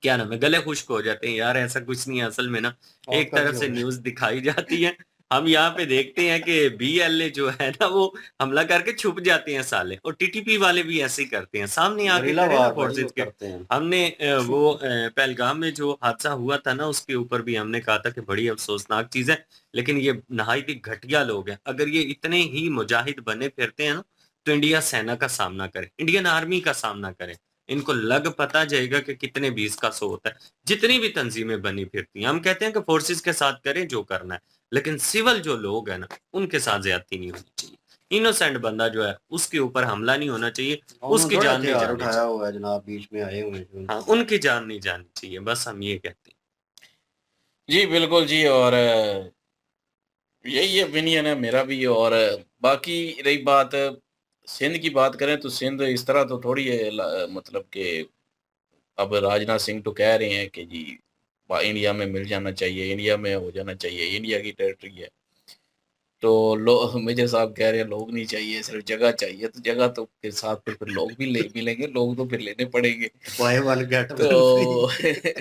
F: क्या नाम है गले खुश्क हो जाते हैं। यार ऐसा कुछ नहीं है असल में ना, एक
B: आपका भी
F: तरफ से
B: होगा।
F: न्यूज दिखाई जाती है, हम यहाँ पे देखते हैं कि बीएलए जो है ना वो हमला करके छुप जाते हैं साले, और टीटीपी वाले भी ऐसे ही करते हैं, सामने आके
B: गरिल्ला
F: करे ना
B: वार भाई वो
F: फोर्सेज के।
B: करते हैं।
F: हमने पहलगाम में जो हादसा हुआ था ना उसके ऊपर भी हमने कहा था कि बड़ी अफसोसनाक चीज है, लेकिन ये नहायत ही घटिया लोग हैं। अगर ये इतने ही मुजाहिद बने फिरते हैं ना तो इंडिया सेना का सामना करे, इंडियन आर्मी का सामना करे। इनको लग पता जाएगा कि कितने 20 का 100 होता है। जितनी भी तंजीमें बनी फिरती हैं, हम कहते हैं कि फोर्सेस के साथ करें जो करना है, लेकिन सिविल जो लोग हैं ना उनके साथ ज्यादती नहीं होनी चाहिए। इनोसेंट बंदा जो है उसके ऊपर हमला नहीं होना चाहिए,
B: उन्होंने
F: उसकी
B: थोड़ा
F: जान नहीं
B: हथियार
F: जानी
B: उठाया
F: चाहिए।
B: हुआ है जनाब, बीच में आए हुए हैं
F: हाँ,
B: जो।
F: उनकी जान नहीं जानी चाहिए, बस हम ये कहते हैं।
A: जी बिल्कुल जी। और यही ओपिनियन है मेरा भी। और बाकी रही बात सिंध की बात करें तो सिंध इस तरह तो थोड़ी है मतलब कि अब राजनाथ सिंह तो कह रहे हैं कि जी इंडिया में मिल जाना चाहिए, इंडिया में हो जाना चाहिए, इंडिया की टेरिटरी है। तो लोग मेजर साहब कह रहे हैं लोग नहीं चाहिए, सिर्फ जगह चाहिए। तो जगह तो के साथ फिर लोग भी ले मिलेंगे, लोग तो फिर लेने पड़ेंगे।
B: बाय वन गेट
A: तो
B: वन फ्री।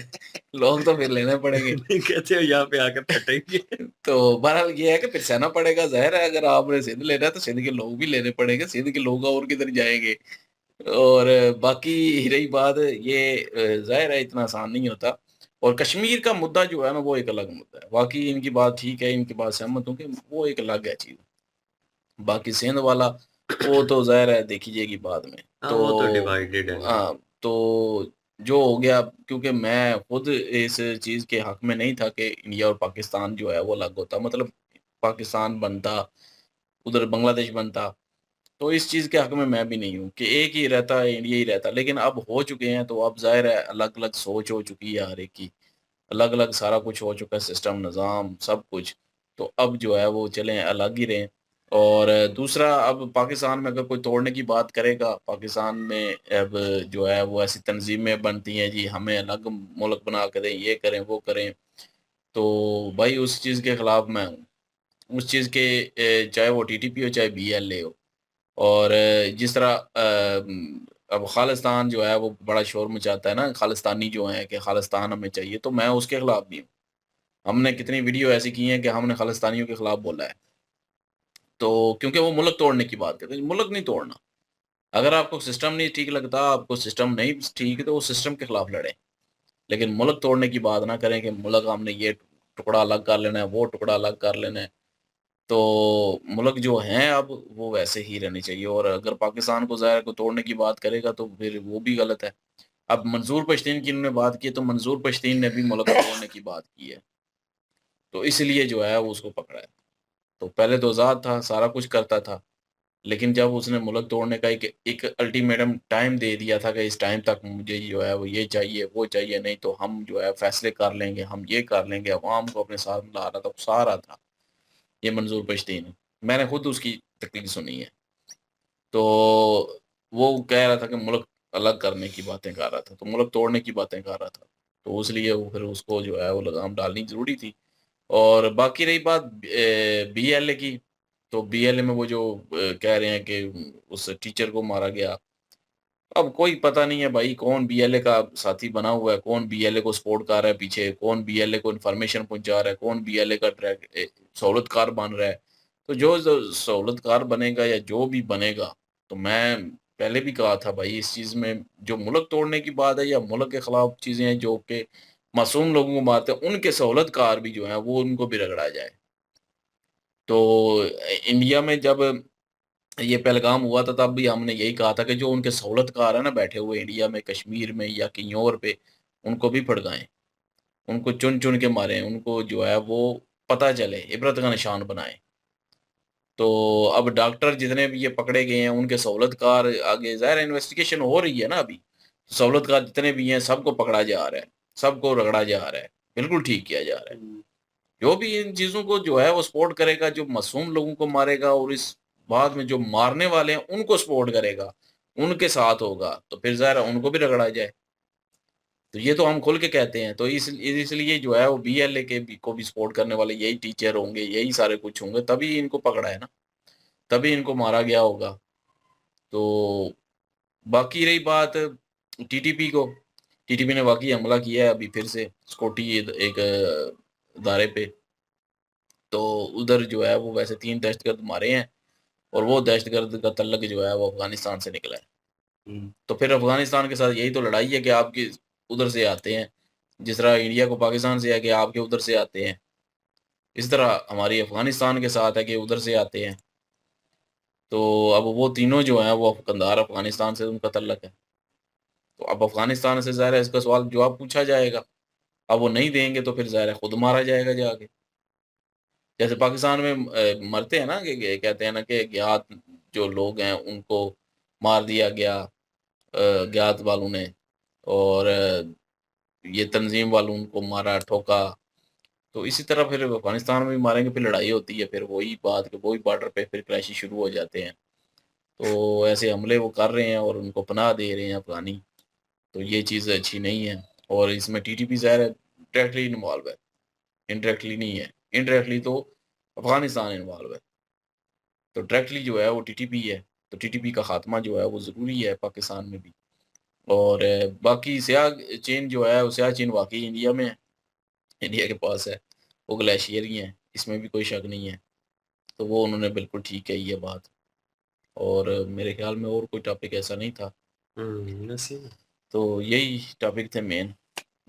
A: लोग तो फिर लेने पड़ेंगे।
F: कहते हो यहाँ पे आकर फटेंगे।
A: तो बहरहाल ये है कि फिर सहना पड़ेगा। ज़ाहिर है अगर आपने सिंध लेना है तो सिंध के लोग भी लेने पड़ेंगे, सिंध के लोग और किधर जाएंगे। और बाकी रही बात ये ज़ाहिर है इतना आसान नहीं होता। और कश्मीर का मुद्दा जो है ना वो एक अलग मुद्दा है। बाकी इनकी बात ठीक है, इनकी बात सहमत हूँ कि वो एक अलग है चीज़। बाकी सिंध वाला वो तो ज़ाहिर है देखी जाएगी बाद में।
F: हाँ वो तो
A: तो
F: डिवाइडेड है ना।
A: हाँ, तो जो हो गया, क्योंकि मैं खुद इस चीज़ के हक में नहीं था कि इंडिया और पाकिस्तान जो है वो अलग होता, मतलब पाकिस्तान बनता, उधर बांग्लादेश बनता। तो इस चीज़ के हक में मैं भी नहीं हूँ कि एक ही रहता है, इंडिया ही रहता। लेकिन अब हो चुके हैं तो अब ज़ाहिर है अलग-अलग सोच हो चुकी है हर एक की, अलग-अलग सारा कुछ हो चुका है, सिस्टम, निज़ाम, सब कुछ। तो अब जो है वो चलें अलग ही रहें। और दूसरा, अब पाकिस्तान में अगर कोई तोड़ने की बात करेगा, पाकिस्तान में अब जो है वो ऐसी तंज़ीमें बनती हैं जी हमें अलग मुल्क बना के दें, ये करें, वो करें। तो भाई उस चीज़ के खिलाफ मैं हूँ। उस चीज़ के चाहे वो टीटीपी हो, चाहे बीएलए हो। और जिस तरह अब खालिस्तान जो है वो बड़ा शोर मचाता है ना, खालिस्तानी जो हैं कि खालिस्तान हमें चाहिए, तो मैं उसके खिलाफ भी हूँ। हमने कितनी वीडियो ऐसी की हैं कि हमने खालिस्तानियों के खिलाफ बोला है। तो क्योंकि वो मुल्क तोड़ने की बात करते हैं, मुल्क नहीं तोड़ना। अगर आपको सिस्टम नहीं ठीक लगता, आपको सिस्टम नहीं ठीक है तो उस सिस्टम के खिलाफ लड़ें। लेकिन मुल्क तोड़ने की बात ना करें कि मुल्क हमने ये टुकड़ा अलग कर लेना है, वो टुकड़ा अलग कर लेना है। तो मुल्क जो हैं अब वो वैसे ही रहने चाहिए। और अगर पाकिस्तान को ज़ाहिर को तोड़ने की बात करेगा तो फिर वो भी गलत है। अब मंजूर पश्तीन की इन्होंने बात की है, तो मंजूर पश्तीन ने भी मुल्क तोड़ने की बात की है। तो इसलिए जो है वो उसको पकड़ा है। तो पहले तो आज़ाद था, सारा कुछ करता था। लेकिन जब उसने मुल्क तोड़ने का एक एक अल्टीमेटम टाइम दे दिया था कि इस टाइम तक मुझे जो है वो ये चाहिए, वो चाहिए, नहीं तो हम जो है फैसले कर लेंगे, हम ये कर लेंगे, अवाम को अपने साथ मिला रहा था, उकसा रहा था ये मंजूर पश्तीन। मैंने खुद उसकी तकरीर सुनी है। तो वो कह रहा था कि मुल्क अलग करने की बातें कर रहा था, तो मुल्क तोड़ने की बातें कर रहा था। तो इसलिए वो फिर उसको जो है वो लगाम डालनी ज़रूरी थी। और बाकी रही बात बीएलए की, तो बीएलए में वो जो कह रहे हैं कि उस टीचर को मारा गया। अब कोई पता नहीं है भाई कौन बीएलए का साथी बना हुआ है, कौन बीएलए को सपोर्ट कर रहा है पीछे, कौन बीएलए को इन्फॉर्मेशन पहुंचा रहा है, कौन बीएलए का सहूलतकार बन रहा है। तो जो सहूलतकार बनेगा या जो भी बनेगा, तो मैं पहले भी कहा था भाई इस चीज़ में जो मुल्क तोड़ने की बात है या मुल्क के खिलाफ चीज़ें हैं जो कि मासूम लोगों को मारते हैं, उनके सहूलतकार भी जो हैं वो उनको भी रगड़ा जाए। तो इंडिया में जब ये पहलगाम हुआ था तब भी हमने यही कहा था कि जो उनके सहूलतकार है ना बैठे हुए इंडिया में, कश्मीर में या कहीं और पे, उनको भी भड़काएं, उनको चुन चुन के मारें, उनको जो है वो पता चले, इबरत का निशान बनाएं। तो अब डॉक्टर जितने भी ये पकड़े गए हैं उनके सहूलतकार आगे ज़ाहिर इन्वेस्टिगेशन हो रही है ना अभी। सहूलतकार जितने भी हैं सबको पकड़ा जा रहा है, सबको रगड़ा जा रहा है, बिल्कुल ठीक किया जा रहा है। जो भी इन चीज़ों को जो है वो सपोर्ट करेगा, जो मासूम लोगों को मारेगा और इस बाद में जो मारने वाले हैं उनको सपोर्ट करेगा, उनके साथ होगा, तो फिर ज़ाहिर है उनको भी रगड़ा जाए। तो ये तो हम खुल के कहते हैं, तो इसलिए जो है वो बीएलए के भी को भी सपोर्ट करने वाले यही टीचर होंगे, यही सारे कुछ होंगे, तभी इनको पकड़ा है ना, तभी इनको मारा गया होगा। तो बाकी रही बात टीटीपी को, टीटीपी ने वाकई हमला किया है अभी फिर से स्कॉटी एक इदारे पे। तो उधर जो है वो वैसे 3 दहशतगर्द मारे हैं और वो दहशतगर्द का तल्लक जो है वो अफ़गानिस्तान से निकला है। तो फिर अफ़गानिस्तान के साथ यही तो लड़ाई है कि आपके उधर से आते हैं, जिस तरह इंडिया को पाकिस्तान से है कि आपके उधर से आते हैं, इस तरह हमारी अफ़गानिस्तान के साथ है कि उधर से आते हैं। तो अब वो तीनों जो हैं वो कंधार अफ़गानिस्तान से उनका तल्लक है। तो अब अफ़गानिस्तान से ज़ाहिर है इसका सवाल जवाब पूछा जाएगा। अब वो नहीं देंगे तो फिर ज़ाहिर है खुद मारा जाएगा जाके। जैसे पाकिस्तान में मरते हैं ना कि कहते हैं ना कि ज्ञात जो लोग हैं उनको मार दिया गया ज्ञात वालों ने और ये तंजीम वालों उनको मारा, ठोका। तो इसी तरह फिर अफ़गानिस्तान में भी मारेंगे, फिर लड़ाई होती है, फिर वही बात कि वही बॉर्डर पे फिर क्लैशेस शुरू हो जाते हैं। तो ऐसे हमले वो कर रहे हैं और उनको पनाह दे रहे हैं अफ़गानी, तो ये चीज़ अच्छी नहीं है। और इसमें टीटीपी ज़ाहिर है डायरेक्टली इन्वॉल्व है, इनडायरेक्टली नहीं है। इनडायरेक्टली तो अफ़गानिस्तान इन्वॉल्व है, तो डायरेक्टली जो है वो टीटीपी है। तो टीटीपी का खात्मा जो है वो ज़रूरी है पाकिस्तान में भी। और बाकी स्याह चेन जो है वो स्याह चेन वाक़ई इंडिया में है, इंडिया के पास है, वो ग्लेशियर ही हैं, इसमें भी कोई शक नहीं है। तो वो उन्होंने बिल्कुल ठीक कही है बात। और मेरे ख़्याल में और कोई टॉपिक ऐसा नहीं था।
F: नसीब
A: तो यही टॉपिक थे मेन।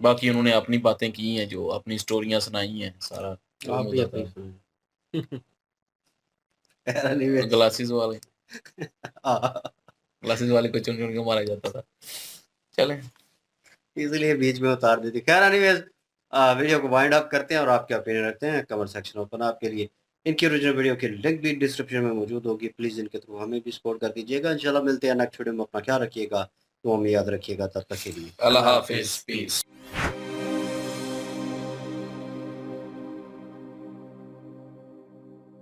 A: बाकी उन्होंने अपनी बातें की हैं, जो अपनी स्टोरियाँ सुनाई हैं, सारा जो
F: आप भी
A: मुद्दा
F: अपनी
A: था।
F: सुनाएं।
B: एनीवेज
A: ग्लासेस वाले
B: हाँ,
A: ग्लासेस वाले को चुन-चुन के मारा जाता था। चलें,
B: इसलिए बीच में उतार देती। खैर एनीवेज वीडियो को वाइंड अप करते हैं और आप क्या ओपिनियन रखते हैं कमेंट सेक्शन ओपन आपके लिए। इनकी ओरिजिनल वीडियो की लिंक भी डिस्क्रिप्शन में मौजूद होगी, प्लीज़ इनके थ्रू हमें भी सपोर्ट कर दीजिएगा। इंशाल्लाह मिलते हैं नेक्स्ट वीडियो में, अपना ख्याल रखिएगा, तो हमें याद रखिएगा, तब तक के लिए
A: अल्लाह
B: अल्लाह
A: हाफ़िज़,
B: हाफिज़,
A: पीस।
B: पीस।